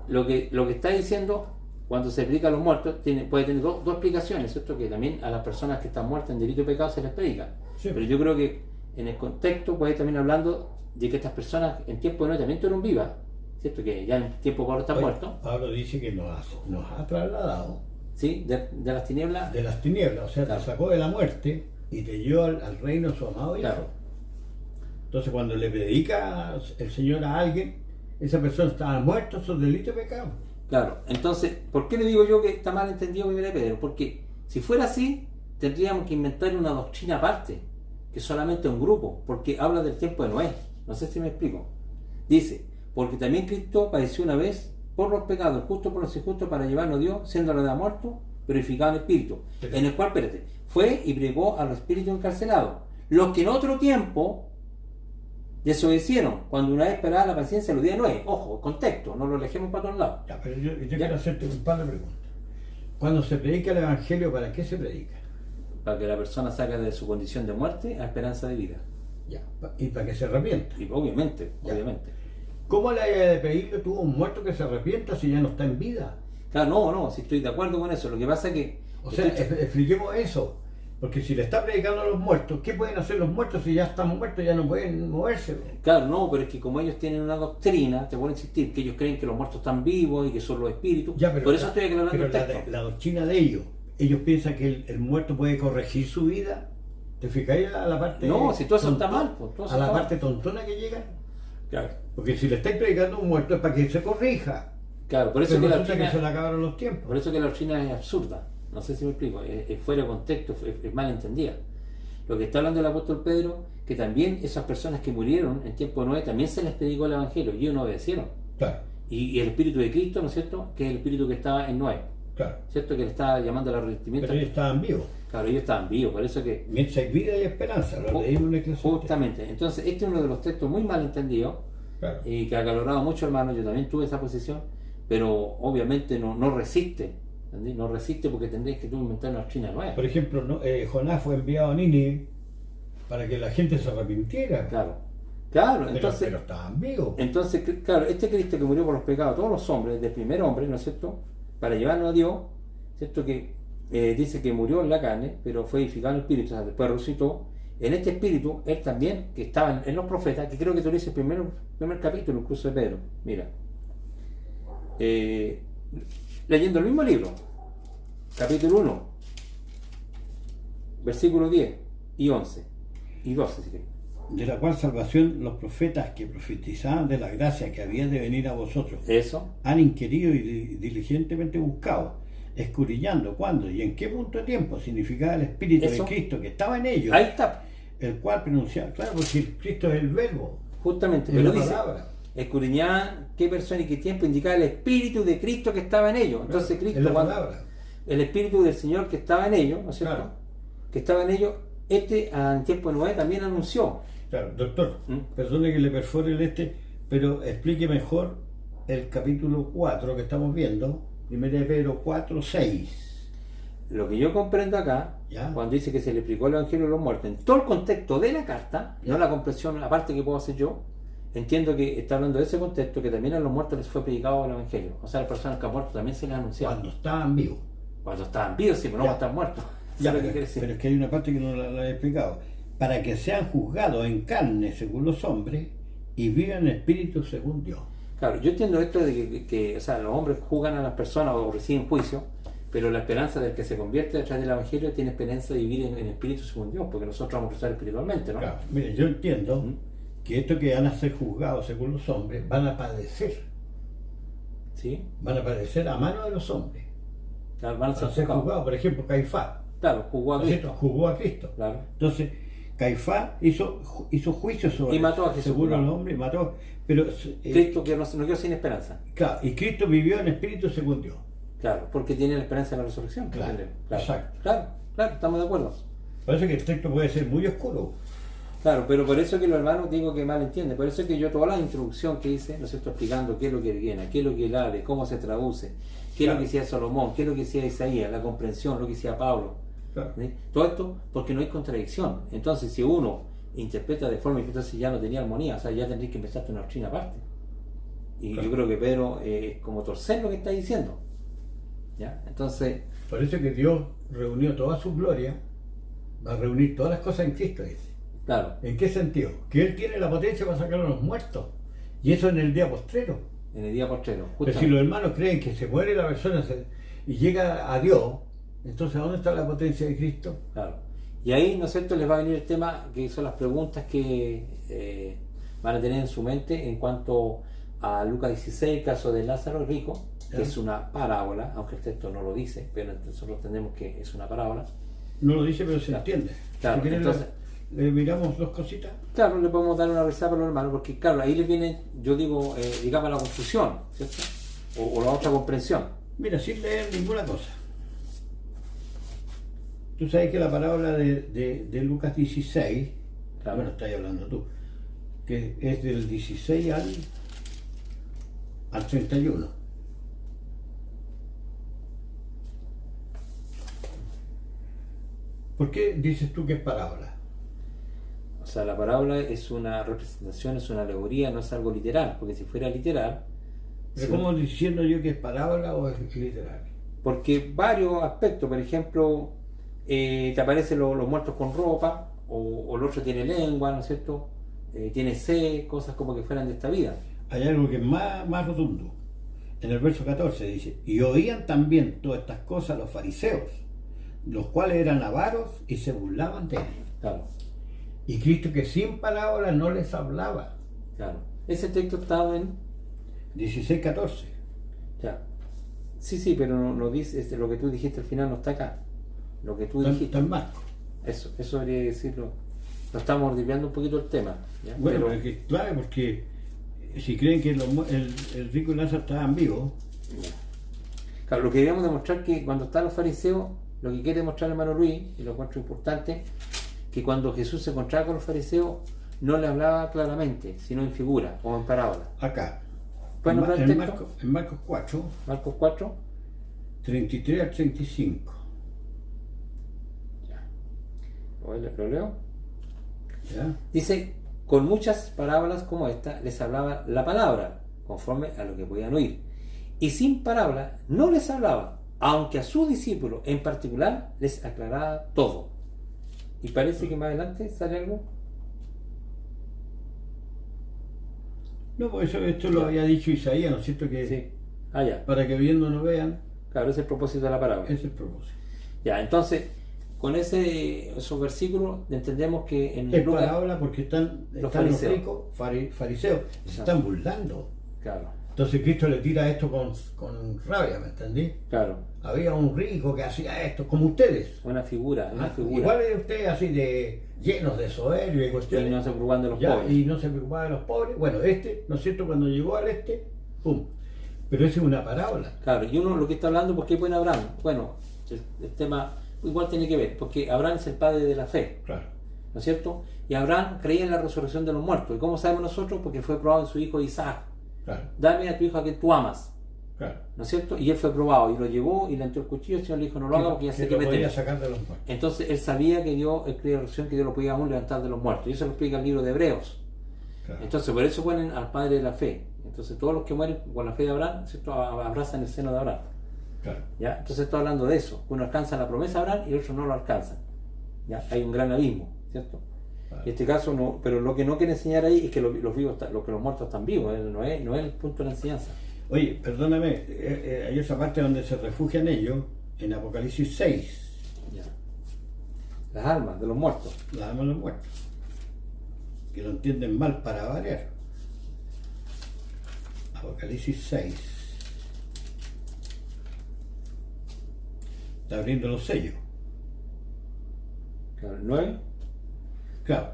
lo que está diciendo, cuando se predica a los muertos, puede tener dos explicaciones, ¿cierto? Que también a las personas que están muertas en delito y pecado se les predica. Sí. Pero yo creo que en el contexto puede también hablando de que estas personas en tiempo de Noé también fueron vivas, ¿cierto? Que ya en tiempo Pablo está muerto. Pablo dice que nos ha trasladado. ¿Sí? De las tinieblas. De las tinieblas, o sea, claro. Te sacó de la muerte y te llevó al reino de su amado Hijo. Claro. Entonces cuando le predica el Señor a alguien, esa persona está muerta, son delitos y pecados. Claro, entonces, ¿por qué le digo yo que está mal entendido 1 Pedro? Porque si fuera así, tendríamos que inventar una doctrina aparte, que solamente un grupo, porque habla del tiempo de Noé. No sé si me explico. Dice, porque también Cristo padeció una vez por los pecados, justo por los injustos, para llevarnos a Dios, siendo la edad muerto, purificado en espíritu, en el cual, fue y pregó a los espíritus encarcelados, los que en otro tiempo desobedecieron, cuando una vez esperaba la paciencia de los días de Noé. Ojo, contexto, no lo alejemos para todos lados. Ya, pero yo quiero hacerte un par de preguntas. Cuando se predica el Evangelio, ¿para qué se predica? Para que la persona saque de su condición de muerte a esperanza de vida. Ya, y para que se arrepienta. Y obviamente. ¿Cómo le haya de pedirle tú a un muerto que se arrepienta si ya no está en vida? Claro, no, si estoy de acuerdo con eso. Lo que pasa es que... O sea, expliquemos eso. Porque si le está predicando a los muertos, ¿qué pueden hacer los muertos si ya están muertos, ya no pueden moverse? Claro, no, pero es que como ellos tienen una doctrina, te voy a insistir, que ellos creen que los muertos están vivos y que son los espíritus. Ya, pero por eso estoy aclarando el texto. La doctrina de ellos piensan que el muerto puede corregir su vida. ¿Te fijáis a la parte? No, si todo eso está mal. Pues, a la parte tontona que llegan. Claro. Porque si le estáis predicando a un muerto es para que se corrija. Claro, por eso que la doctrina, que se le acabaron los tiempos. Por eso que la doctrina es absurda. No sé si me explico, es fuera de contexto, es mal entendida. Lo que está hablando el apóstol Pedro, que también esas personas que murieron en tiempo de Noé, también se les predicó el evangelio y ellos no obedecieron. Claro. Y el espíritu de Cristo, ¿no es cierto?, que es el espíritu que estaba en Noé. Claro. ¿Cierto? Que le estaba llamando al arrepentimiento. Pero ellos estaban vivos. Claro, ellos estaban vivos, por eso que... Mientras hay vida y esperanza, lo leímos en Eclesiastés. Justamente. Entonces, este es uno de los textos muy mal entendidos, claro, y que ha acalorado mucho, hermano. Yo también tuve esa posición, pero obviamente no resiste. ¿Entendí? No resiste porque tendréis que tú inventar una doctrina nueva. Por ejemplo, Jonás fue enviado a Nínive para que la gente se arrepintiera. Claro, entonces... Pero estaban vivos. Entonces, claro, este Cristo que murió por los pecados de todos los hombres, del primer hombre, ¿no es cierto?, para llevarnos a Dios, ¿cierto?, que dice que murió en la carne, pero fue edificado en el espíritu, o sea, después resucitó. En este espíritu, él también, que estaba en los profetas, que creo que tú le dices el primer capítulo, incluso de Pedro, mira, leyendo el mismo libro, capítulo 1, versículo 10 y 11 y 12, si queréis. De la cual salvación los profetas que profetizaban de la gracia que había de venir a vosotros, eso, han inquirido y diligentemente buscado, escudriñando cuándo y en qué punto de tiempo significaba el Espíritu de Cristo que estaba en ellos. Ahí está. El cual pronunciaba, claro, porque Cristo es el verbo. Justamente, es pero la dice, palabra. Escudriñar qué persona y qué tiempo indicaba el Espíritu de Cristo que estaba en ellos. Entonces Cristo, es la palabra. El Espíritu del Señor que estaba en ellos, ¿no es cierto? Claro. Que estaba en ellos, en tiempo de Noé también anunció. Claro, doctor, perdone que le perfore pero explique mejor el capítulo 4 que estamos viendo, 1 Pedro 4, 6. Lo que yo comprendo acá, cuando dice que se le explicó el Evangelio a los muertos, en todo el contexto de la carta, no la comprensión aparte que puedo hacer yo, entiendo que está hablando de ese contexto, que también a los muertos les fue predicado el Evangelio. O sea, a las personas que han muerto también se les anunciaba. Cuando estaban vivos. Cuando estaban vivos, sí, pero no están muertos. Pero es que hay una parte que no la he explicado. Para que sean juzgados en carne según los hombres y vivan en espíritu según Dios. Claro, yo entiendo esto de que o sea, los hombres juzgan a las personas o reciben juicio, pero la esperanza del que se convierte a través del Evangelio tiene esperanza de vivir en espíritu según Dios, porque nosotros vamos a cruzar espiritualmente, ¿no? Claro, mire, yo entiendo que estos que van a ser juzgados según los hombres van a padecer. ¿Sí? Van a padecer a mano de los hombres. Claro, van a ser juzgados. Por ejemplo, Caifás. Claro, juzgó a Cristo. Claro. Entonces, Caifás hizo juicio sobre y mató a Jesús, según el hombre, mató, pero Cristo que no quedó sin esperanza. Claro, y Cristo vivió en espíritu según Dios. Claro, porque tiene la esperanza de la resurrección. Claro, exacto. Claro, estamos de acuerdo. Parece que el texto puede ser muy oscuro. Claro, pero por eso que los hermanos digo que mal entienden, por eso es que yo toda la introducción que hice, ¿no es cierto?, explicando qué es lo que viene, qué es lo que él habla, cómo se traduce, qué es lo que decía Salomón, qué es lo que decía Isaías, la comprensión, lo que decía Pablo. Claro. ¿Sí? Todo esto porque no hay contradicción. Entonces, si uno interpreta de forma, entonces ya no tenía armonía, o sea, ya tendrías que empezar una doctrina aparte. Y Claro. yo creo que Pedro es como torcer lo que está diciendo. ¿Ya? Entonces, Por eso que Dios reunió toda su gloria, va a reunir todas las cosas en Cristo, dice. claro, ¿En qué sentido? Que Él tiene la potencia para sacar a los muertos. Y eso en el día postrero. en el día postrero, Pero justamente. si los hermanos creen que se muere la persona y llega a Dios, entonces ¿dónde está la potencia de Cristo? Claro. Y ahí, ¿no es cierto?, les va a venir el tema que son las preguntas que van a tener en su mente en cuanto a Lucas 16, el caso de Lázaro rico, que Ya. es una parábola, aunque el texto no lo dice, pero nosotros entendemos que es una parábola. No lo dice, pero se Claro. entiende. Claro, Si quieren, entonces- le miramos dos cositas. Claro, le podemos dar una revisada para los hermanos, porque claro, ahí les viene, yo digo, digamos, la confusión, ¿cierto? O la otra comprensión. Mira, sin leer ninguna cosa. Tú sabes que la parábola de Lucas 16, Claro. bueno, estás hablando tú, que es del 16 al 31. ¿Por qué dices tú que es parábola? O sea, la parábola es una representación, es una alegoría, no es algo literal, porque si fuera literal, ¿Pero sí, cómo diciendo yo que es parábola o es literal? porque varios aspectos, por ejemplo, te aparecen los muertos con ropa, o el otro tiene lengua, ¿no es cierto? Tiene sed, cosas como que fueran de esta vida. Hay algo que es más rotundo. En el verso 14 dice, y oían también todas estas cosas los fariseos, los cuales eran avaros y se burlaban de él. Claro, Y Cristo que sin parábola no les hablaba. claro. Ese texto estaba en... 16-14. Ya. Sí, pero no dice, lo que tú dijiste al final no está acá. Lo que tú dijiste. Está en Marcos. Eso debería decirlo. Lo estamos desviando un poquito el tema. ¿ya? Bueno, Pero- es que, claro, porque si creen que el rico y Lázaro estaban vivos, Claro, lo que debemos demostrar que cuando están los fariseos, lo que quiere demostrar el hermano Luis, y lo encuentro importante, que cuando Jesús se encontraba con los fariseos, no le hablaba claramente, sino en figura o en parábola. acá. ¿Pueden nombrar el texto? En Marcos 4, Marcos 4. 33 al 35. ¿Lo leo? ¿Ya? Dice, con muchas parábolas como esta les hablaba la palabra, conforme a lo que podían oír. Y sin parábola no les hablaba, aunque a sus discípulos en particular les aclaraba todo. Y parece que más adelante sale algo. No, pues esto lo había dicho Isaías, ¿no es cierto? Que Sí. Ah, ya. para que viendo no vean, Claro, ese es el propósito de la parábola. ese es el propósito. Ya, entonces, con esos versículos entendemos que en Es Lucas... parábola porque están los fariseos. ricos, fariseos, se están burlando. Claro, Entonces Cristo le tira esto con rabia, ¿me entendí? claro. Había un rico que hacía esto, como ustedes. Una figura. Igual es usted así de llenos de soberbia y Y cuestiones. no se preocupan de los Ya, pobres. y no se preocupaba de los pobres. Bueno, ¿no es cierto? Cuando llegó al ¡pum! Pero esa es una parábola. Claro, y uno lo que está hablando, ¿por qué pone Abraham? Bueno, el tema igual tiene que ver, porque Abraham es el padre de la fe, Claro. ¿no es cierto? Y Abraham creía en la resurrección de los muertos. ¿Y cómo sabemos nosotros? Porque fue probado en su hijo Isaac. Claro. Dame a tu hijo a quien tú amas, Claro. ¿no es cierto? Y él fue probado y lo llevó y le entró el cuchillo. El Señor le dijo, no lo haga porque ya sé que lo me podía temes. sacar de los muertos. Entonces él sabía que Dios, él creía en la resurrección, que Dios lo podía aún levantar de los muertos. Y eso lo explica el libro de Hebreos. Claro. Entonces por eso ponen al padre de la fe. Entonces todos los que mueren con la fe de Abraham, ¿cierto?, abrazan el seno de Abraham. Claro. ¿Ya? Entonces está hablando de eso. Uno alcanza la promesa de Abraham y otros no lo alcanzan. ¿Ya? Hay un gran abismo, ¿cierto? Claro. En este caso no, pero lo que no quiere enseñar ahí es que los vivos, que los muertos están vivos, no es el punto de la enseñanza. Oye, perdóname, hay esa parte donde se refugian ellos, en Apocalipsis 6, ¿Ya? Las almas de los muertos. las almas de los muertos, que lo entienden mal para variar. Apocalipsis 6. Está abriendo los sellos. Claro, el 9. Claro.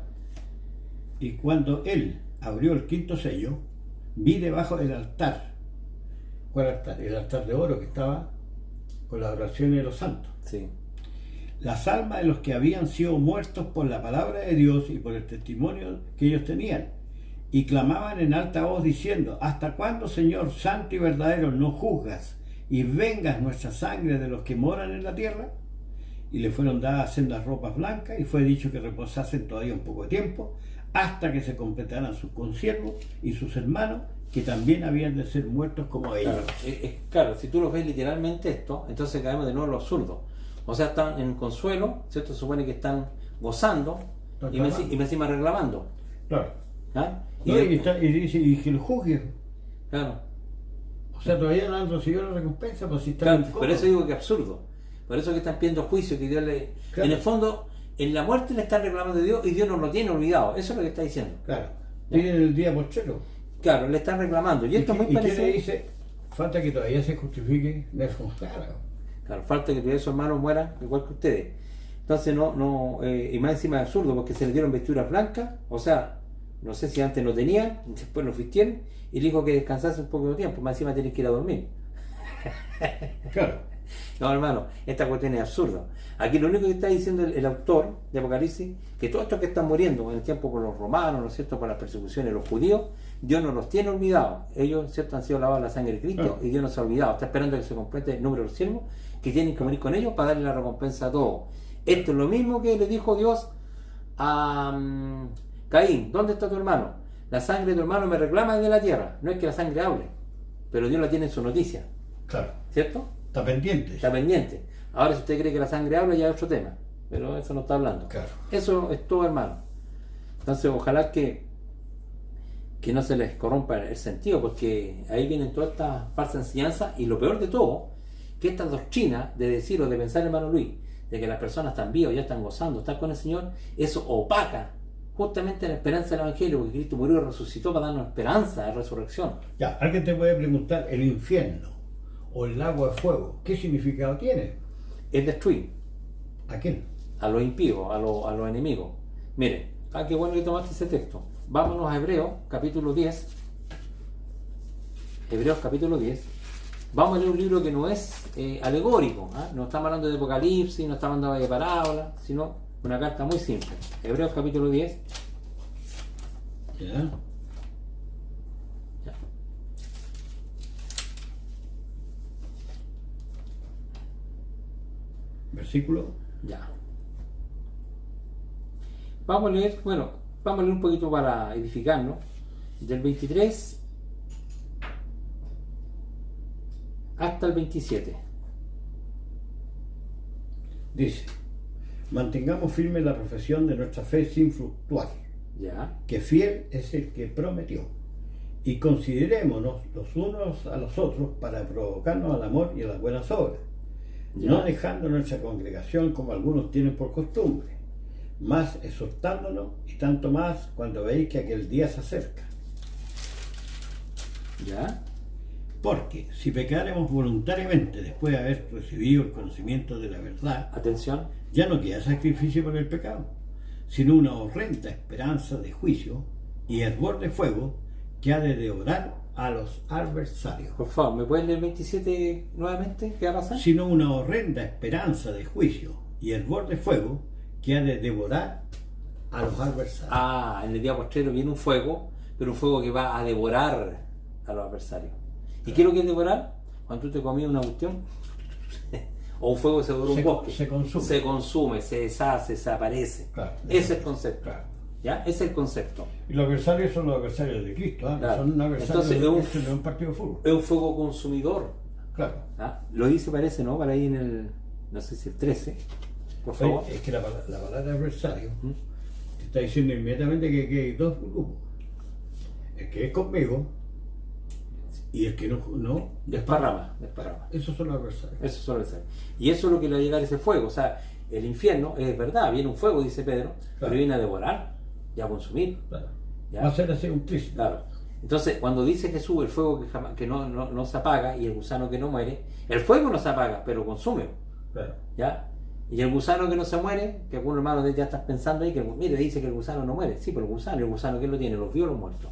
Y cuando él abrió el quinto sello, vi debajo del altar. ¿Cuál altar? El altar de oro que estaba con las oraciones de los santos. Sí. las almas de los que habían sido muertos por la palabra de Dios y por el testimonio que ellos tenían, y clamaban en alta voz diciendo: ¿hasta cuándo, Señor santo y verdadero, no juzgas y vengas nuestra sangre de los que moran en la tierra? Y le fueron dadas sendas ropas blancas, y fue dicho que reposasen todavía un poco de tiempo, hasta que se completaran sus consiervos y sus hermanos, que también habían de ser muertos como ellos. Claro, si tú lo ves literalmente esto, entonces caemos de nuevo en lo absurdo. O sea, están en consuelo, ¿cierto? Se supone que están gozando y me encima reclamando. Claro. ¿Ah? No, y dice, y que lo juzguen. Claro. O sea, todavía no han recibido la recompensa, pues si Claro, están. por eso digo que es absurdo. Por eso que están pidiendo juicio, que Dios le... Claro. En el fondo, en la muerte le están reclamando a Dios y Dios no lo tiene olvidado. Eso es lo que está diciendo. Claro. Piden el día postrero. Claro, le están reclamando. Y esto es muy parecido. ¿Y qué le dice? Falta que todavía se justifique de eso. Claro, falta que esos hermanos mueran igual que ustedes. Entonces y más encima es absurdo porque se les dieron vestiduras blancas, o sea, no sé si antes no tenían, después lo vistieron y le dijo que descansase un poco de tiempo, más encima tienen que ir a dormir. Claro. No, hermano, esta cuestión es absurda. Aquí lo único que está diciendo el autor de Apocalipsis, que todos estos que están muriendo en el tiempo por los romanos, ¿no es cierto?, por las persecuciones de los judíos, Dios no los tiene olvidados. Ellos, ¿cierto?, han sido lavados en la sangre de Cristo y Dios no se ha olvidado. Está esperando que se complete el número de los siervos que tienen que morir con ellos para darle la recompensa a todos. Esto es lo mismo que le dijo Dios a Caín: ¿dónde está tu hermano? La sangre de tu hermano me reclama desde la tierra. No es que la sangre hable, pero Dios la tiene en su noticia. Claro. ¿Cierto? Está pendiente. Está pendiente. Ahora, si usted cree que la sangre habla, ya es otro tema. Pero eso no está hablando. Claro. Eso es todo, hermano. Entonces, ojalá que no se les corrompa el sentido, porque ahí vienen todas estas falsas enseñanzas. Y lo peor de todo, que esta doctrina de decir o de pensar, hermano Luis, de que las personas están vivas, ya están gozando, están con el Señor, eso opaca justamente la esperanza del Evangelio, porque Cristo murió y resucitó para darnos esperanza de resurrección. Ya, alguien te puede preguntar: el infierno o el lago de fuego, ¿qué significado tiene? Es destruir ¿A quién? a los impíos, a los enemigos. Miren, qué bueno que tomaste ese texto. Vámonos a Hebreos capítulo 10. Hebreos capítulo 10. Vamos a leer un libro que no es alegórico, no estamos hablando de Apocalipsis, no estamos hablando de parábolas, sino una carta muy simple. Hebreos capítulo 10. Ya. Versículo. Ya. Vamos a leer un poquito para edificarnos, del 23 hasta el 27. Dice: mantengamos firme la profesión de nuestra fe sin fluctuar, Ya. que fiel es el que prometió, y considerémonos los unos a los otros para provocarnos al amor y a las buenas obras, no dejando nuestra congregación como algunos tienen por costumbre, más exhortándonos, y tanto más cuando veis que aquel día se acerca. Ya. Porque si pecaremos voluntariamente después de haber recibido el conocimiento de la verdad, Atención. ya no queda sacrificio por el pecado, sino una horrenda esperanza de juicio y hervor de fuego que ha de devorar a los adversarios. Por favor, ¿me pueden leer el 27 nuevamente? ¿Qué va a pasar? Sino una horrenda esperanza de juicio y hervor de fuego que ha de devorar a los adversarios. En el día postrero viene un fuego, pero un fuego que va a devorar a los adversarios. ¿Y qué es lo que es devorar? Cuando tú te comías una cuestión, o un fuego que se devora un bosque. Se consume, se deshace, se desaparece. Claro, ese es el concepto. Claro. ¿Ya? Ese es el concepto. Y los adversarios son los adversarios de Cristo, Claro. son adversarios Entonces, de un partido de fútbol. Es un fuego consumidor. Claro. Lo dice, parece, ¿no? Para ahí en el, no sé si el 13, por favor. Es que la palabra adversario te está diciendo inmediatamente que hay dos grupos: el que es conmigo y el que no Desparrama. Esos son los adversarios. Eso suele ser. Y eso es lo que le va a llegar ese fuego. O sea, el infierno es verdad, viene un fuego, dice Pedro, pero viene a devorar y a consumir. Claro. ¿Ya? Va a ser así un Cristo. Claro. Entonces, cuando dice Jesús, el fuego que no se apaga y el gusano que no muere, el fuego no se apaga, pero consume. Claro. ¿Ya? Y el gusano que no se muere, que algunos hermanos ya están pensando ahí, que mire, dice que el gusano no muere. Sí, pero el gusano ¿quién lo tiene? ¿Los vivos o los muertos?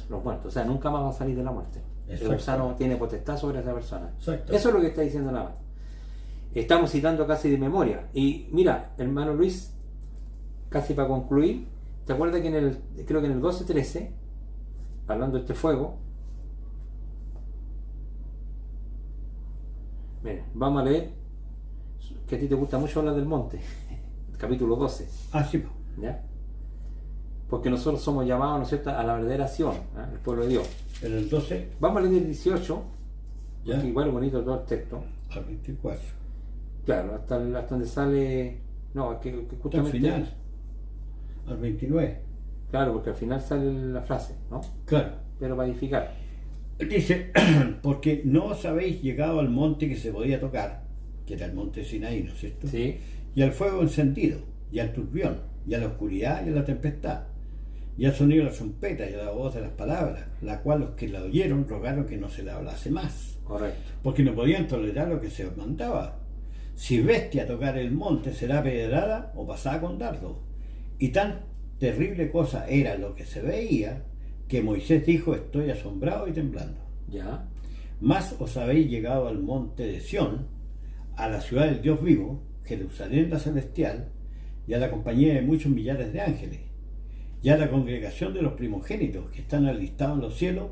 Los muertos. O sea, nunca más va a salir de la muerte. El gusano tiene potestad sobre esa persona. Eso es lo que está diciendo nada más. Estamos citando casi de memoria. Y mira, hermano Luis, casi para concluir, ¿te acuerdas que creo que en el 12:13, hablando de este fuego, mira, vamos a leer, que a ti te gusta mucho hablar del monte, capítulo 12. Ah, sí. ¿Ya? Porque nosotros somos llamados, ¿no es cierto?, a la verdadera acción, ¿eh? El pueblo de Dios. En el 12 Vamos a leer el 18, ¿ya? porque igual es bonito todo el texto. Al 24. Claro, hasta donde sale. No, que Hasta el justamente. final. Al 29. Claro, porque al final sale la frase, ¿no? Claro. Pero para edificar. Dice, porque no os habéis llegado al monte que se podía tocar, que era el monte Sinaí, ¿no es cierto? Sí, Y al fuego encendido, y al turbión, y a la oscuridad, y a la tempestad, y al sonido de la trompeta, y a la voz de las palabras, la cual los que la oyeron rogaron que no se la hablase más, correcto. porque no podían tolerar lo que se os mandaba. Si bestia tocar el monte, será apedreada o pasada con dardo. Y tan terrible cosa era lo que se veía, que Moisés dijo, estoy asombrado y temblando. Ya, Mas os habéis llegado al monte de Sión, a la ciudad del Dios vivo, Jerusalén la celestial, y a la compañía de muchos millares de ángeles, y a la congregación de los primogénitos que están alistados en los cielos,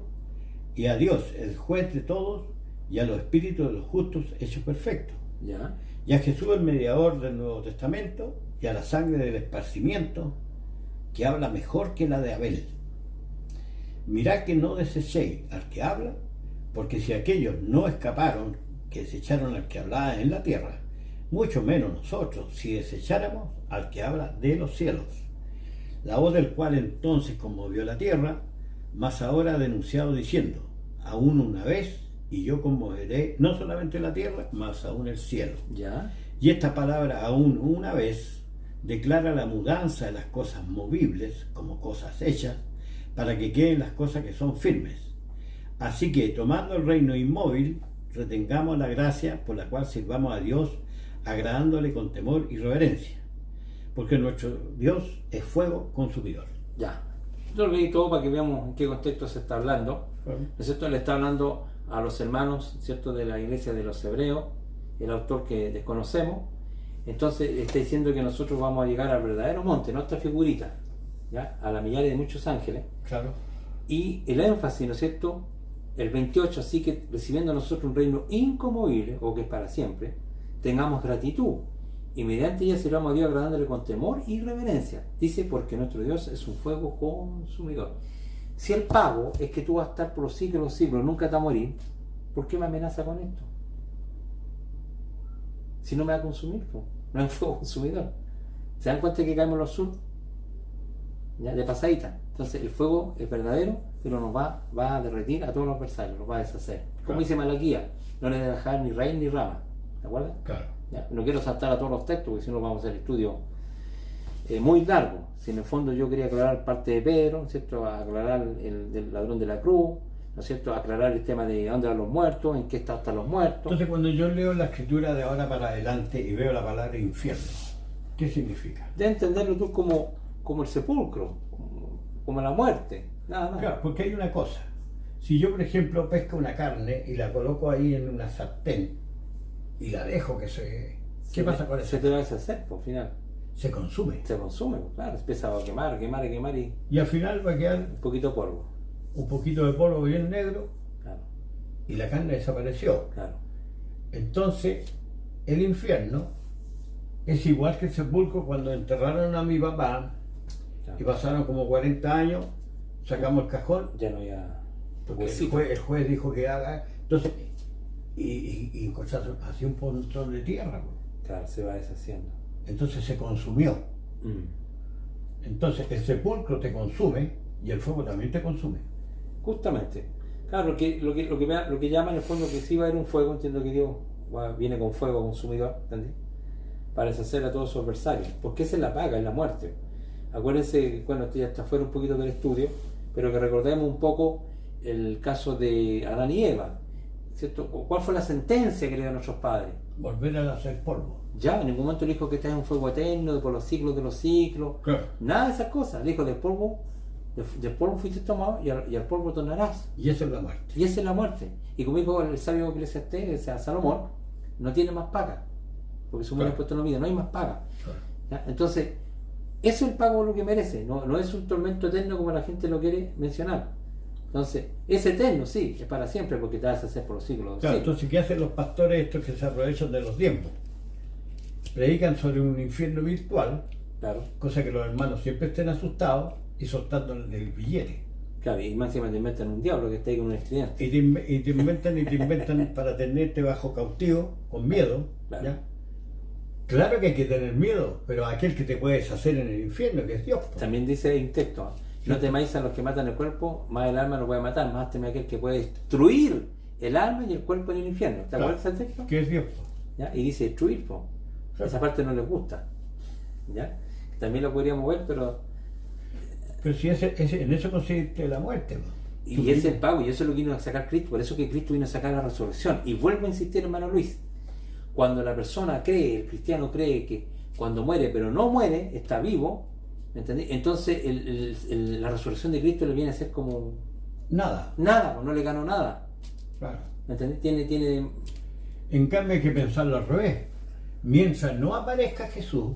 y a Dios, el juez de todos, y a los espíritus de los justos hechos perfectos, ya, y a Jesús el mediador del Nuevo Testamento, y a la sangre del esparcimiento, que habla mejor que la de Abel. Mirad que no desechéis al que habla, porque si aquellos no escaparon, que desecharon al que hablaba en la tierra, mucho menos nosotros, si desecháramos al que habla de los cielos, la voz del cual entonces conmovió la tierra, mas ahora ha denunciado diciendo, aún una vez, y yo conmoveré no solamente la tierra, mas aún el cielo. ya, Y esta palabra aún una vez declara la mudanza de las cosas movibles como cosas hechas, para que queden las cosas que son firmes. Así que, tomando el reino inmóvil, retengamos la gracia por la cual sirvamos a Dios, agradándole con temor y reverencia, porque nuestro Dios es fuego consumidor. ya. Yo lo leí todo para que veamos en qué contexto se está hablando. ¿No es cierto? Le está hablando a los hermanos, ¿cierto?, de la iglesia de los hebreos, el autor que desconocemos. Entonces está diciendo que nosotros vamos a llegar al verdadero monte, no a esta figurita, ¿ya?, a la millares de muchos ángeles. Claro. Y el énfasis, ¿no es cierto?, el 28, así que recibiendo nosotros un reino inconmovible, o que es para siempre, tengamos gratitud, y mediante ella sirvamos a Dios agradándole con temor y reverencia. Dice, porque nuestro Dios es un fuego consumidor. Si el pago es que tú vas a estar por los siglos de los siglos, nunca te vas a morir, ¿por qué me amenaza con esto? Si no me va a consumir, pues, no es un fuego consumidor. ¿Se dan cuenta que caemos en los sur? ¿Ya? De pasadita. Entonces el fuego es verdadero, pero nos va a derretir a todos los adversarios, los va a deshacer. Como Claro. dice Malaquía, no le debe dejar ni raíz ni rama. ¿De acuerdo? Claro. ¿Ya? No quiero saltar a todos los textos, porque si no vamos a hacer estudios muy largos. Si en el fondo yo quería aclarar parte de Pedro, ¿no es cierto?, aclarar el del ladrón de la cruz, ¿no es cierto?, aclarar el tema de dónde van los muertos, en qué están los muertos. Entonces, cuando yo leo la escritura de ahora para adelante y veo la palabra infierno, ¿qué significa? De entenderlo tú como el sepulcro, como la muerte, nada más. Claro, porque hay una cosa. Si yo, por ejemplo, pesco una carne y la coloco ahí en una sartén y la dejo que ¿qué pasa con eso? Se te va a deshacer, por al final. Se consume. Se consume, pues, claro, empieza a quemar y Y al final va a quedar un poquito de polvo. un poquito de polvo bien negro Claro, y la carne desapareció. claro. Entonces, el infierno es igual que el sepulcro. Cuando enterraron a mi papá Claro. y pasaron como 40 años, sacamos el cajón, Ya no había porque huesito. el juez dijo que haga. Entonces, y encontraron así un montón de tierra. Pues. Claro, se va deshaciendo. Entonces se consumió. Mm. Entonces el sepulcro te consume y el fuego también te consume. Justamente. Claro, lo que llama en el fondo que sí va a haber un fuego, entiendo que Dios viene con fuego consumidor, ¿entendí? Para deshacer a todos sus adversarios. Porque esa es la paga, es la muerte. Acuérdense, bueno, esto ya está fuera un poquito del estudio, pero que recordemos un poco el caso de Adán y Eva, ¿cierto? ¿Cuál fue la sentencia que le dieron a nuestros padres? Volver a hacer polvo. Ya, en ningún momento le dijo que está en un fuego eterno, de por los siglos de los siglos, Claro. nada de esas cosas. Le dijo, del polvo fuiste tomado y al polvo tornarás. Y esa es la muerte. Y esa es la muerte. Y como dijo el sabio Eclesiastés, o sea, Salomón, no tiene más paga. porque si mueres puesto en la vida, no hay más paga. Claro. ¿Ya? Entonces, eso es el pago lo que merece, no es un tormento eterno como la gente lo quiere mencionar. Entonces, es eterno, sí, es para siempre, porque te vas a hacer por los siglos. Claro, Sí. entonces, ¿qué hacen los pastores estos que se aprovechan de los tiempos? Predican sobre un infierno virtual, Claro, cosa que los hermanos siempre estén asustados y soltando el billete. claro, y más encima te inventan un diablo que está ahí con un estudiante. Y te inventan para tenerte bajo cautivo, con miedo. Claro. ¿Ya? Claro que hay que tener miedo, pero aquel que te puede deshacer en el infierno, que es Dios. Po. También dice en texto, no temáis a los que matan el cuerpo, más el alma lo puede matar, más teme a aquel que puede destruir el alma y el cuerpo en el infierno. ¿Te acuerdas del texto? Que es Dios. Po. ¿Ya? Y dice destruir, po. Claro. Esa parte no les gusta. ¿Ya? También lo podríamos ver, pero Pero si en eso consiste la muerte. Po. y ese es el pago, y eso es lo que vino a sacar Cristo, por eso que Cristo vino a sacar la resurrección. Y vuelvo a insistir, hermano Luis, cuando la persona cree, el cristiano cree que cuando muere, pero no muere, está vivo, ¿me entendés? Entonces la resurrección de Cristo le viene a ser como Nada. nada, pues no le ganó nada, Claro. ¿me entendés? Tiene En cambio hay que pensarlo al revés. Mientras no aparezca Jesús,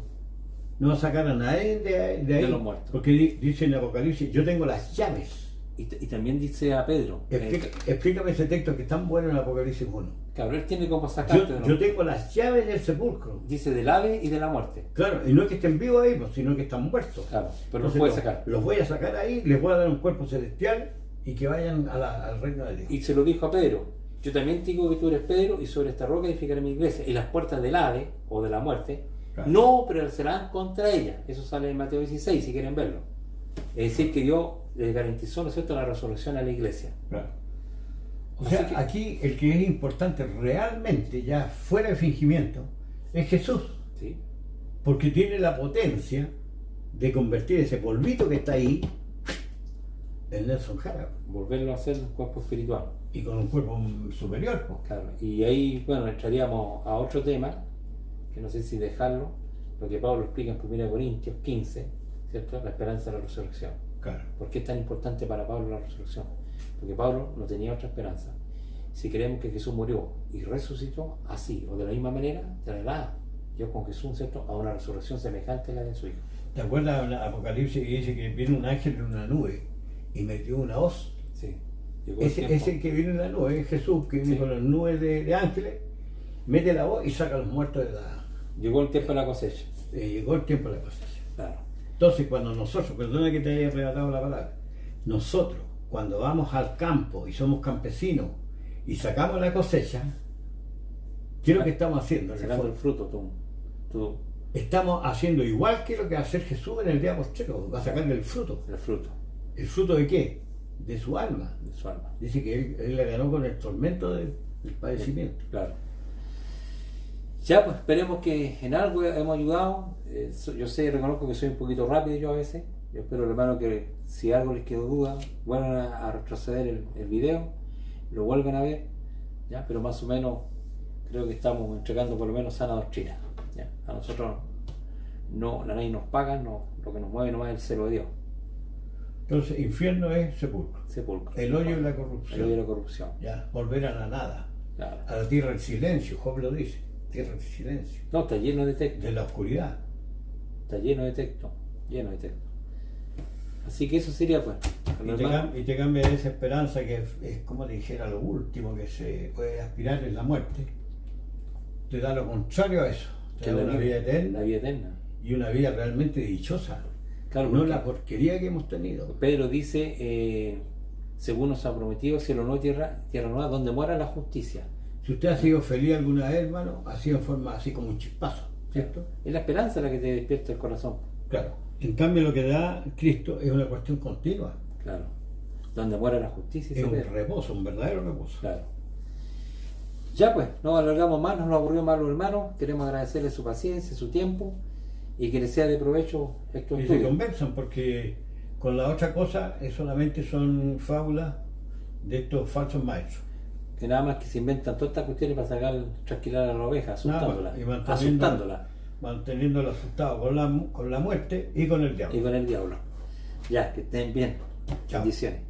no va a sacar a nadie de ahí. De los muertos. Porque dice en Apocalipsis, yo tengo las llaves. y también dice a Pedro, Explícame ese texto que es tan bueno en Apocalipsis 1. cabrón, él tiene como sacarte de Yo tengo las llaves del sepulcro. dice del ave y de la muerte, Claro, y no es que estén vivos ahí, pues, sino que están muertos. claro, pero los Entonces, puede sacar. Los voy a sacar ahí, les voy a dar un cuerpo celestial y que vayan al reino de Dios. Y se lo dijo a Pedro, yo también te digo que tú eres Pedro y sobre esta roca edificaré mi iglesia, y las puertas del ave o de la muerte Claro. no prevalecerán contra ella. Eso sale en Mateo 16 si quieren verlo. Es decir, que Dios les garantizó, ¿no es cierto?, la resurrección a la iglesia. Claro. O Así sea, que- aquí el que es importante realmente, ya fuera de fingimiento, es Jesús. ¿Sí? Porque tiene la potencia de convertir ese polvito que está ahí en Nelson Jara Volverlo a hacer un cuerpo espiritual. y con un cuerpo superior. Pues. Claro. Y ahí, bueno, entraríamos a otro tema, que no sé si dejarlo, lo que Pablo explica en 1 Corintios 15, ¿cierto? La esperanza de la resurrección. Claro. ¿Por qué es tan importante para Pablo la resurrección? Porque Pablo no tenía otra esperanza. Si creemos que Jesús murió y resucitó así o de la misma manera, traerá Dios con Jesús, ¿cierto?, a una resurrección semejante a la de su Hijo. ¿Te acuerdas en Apocalipsis que dice que viene un ángel en una nube y metió una hoz? Sí. Llegó el tiempo. Ese que viene en la nube es Jesús, que viene Sí. con las nubes de ángeles, mete la hoz y saca a los muertos de la... Llegó el tiempo de la cosecha. llegó el tiempo de la cosecha. Claro. Entonces, cuando nosotros, perdona que te haya arrebatado la palabra, nosotros, cuando vamos al campo y somos campesinos y sacamos la cosecha, ¿qué es lo que estamos haciendo? En el Sacando el fondo? fruto, tú Estamos haciendo igual que lo que va a hacer Jesús en el día postrero, va a sacarle el fruto. el fruto ¿El fruto de qué? De su alma. de su alma. Dice que él la ganó con el tormento del padecimiento. Claro. Ya, pues esperemos que en algo hemos ayudado. Yo sé, reconozco que soy un poquito rápido yo a veces. Yo espero, hermano, que si algo les quedó duda, vuelvan a retroceder el video, lo vuelvan a ver, ¿ya? Pero más o menos creo que estamos entregando por lo menos sana doctrina, ¿ya? A nosotros no, nadie nos paga, no, lo que nos mueve nomás es el celo de Dios, Entonces, infierno es sepulcro. sepulcro. El hoyo y la El corrupción. hoyo de la corrupción. Ya, volver a la nada. Claro. A la tierra del silencio, Job lo dice. Tierra del silencio. No, está lleno de texto. De la oscuridad. Está lleno de texto, lleno de texto. Así que eso sería, pues. Y te cambia esa esperanza que es como te dijera lo último que se puede aspirar en la muerte. Te da lo contrario a eso. Te da una vida eterna La vida eterna. y una vida realmente dichosa. Claro, No porque la porquería que hemos tenido. Pedro dice, según nos ha prometido, cielo nuevo, tierra nueva, donde muera la justicia. Si usted ha sido feliz alguna vez, hermano, ha sido en forma así como un chispazo, ¿cierto? Es la esperanza la que te despierta el corazón. Claro. En cambio, lo que da Cristo es una cuestión continua. Claro. Donde muera la justicia. Es un Pedro. reposo, un verdadero reposo. Claro. Ya pues, no alargamos más, no nos aburrió más los hermanos. Queremos agradecerle su paciencia, su tiempo y que les sea de provecho estos Y se estudios. conversan porque con la otra cosa solamente son fábulas de estos falsos maestros. Que nada más que se inventan todas estas cuestiones para sacar, tranquilar a la oveja, asustándola. Nada, y manteniéndolo asustado con la muerte y con el diablo. Y con el diablo. Ya, que estén bien. Chao. Bendiciones.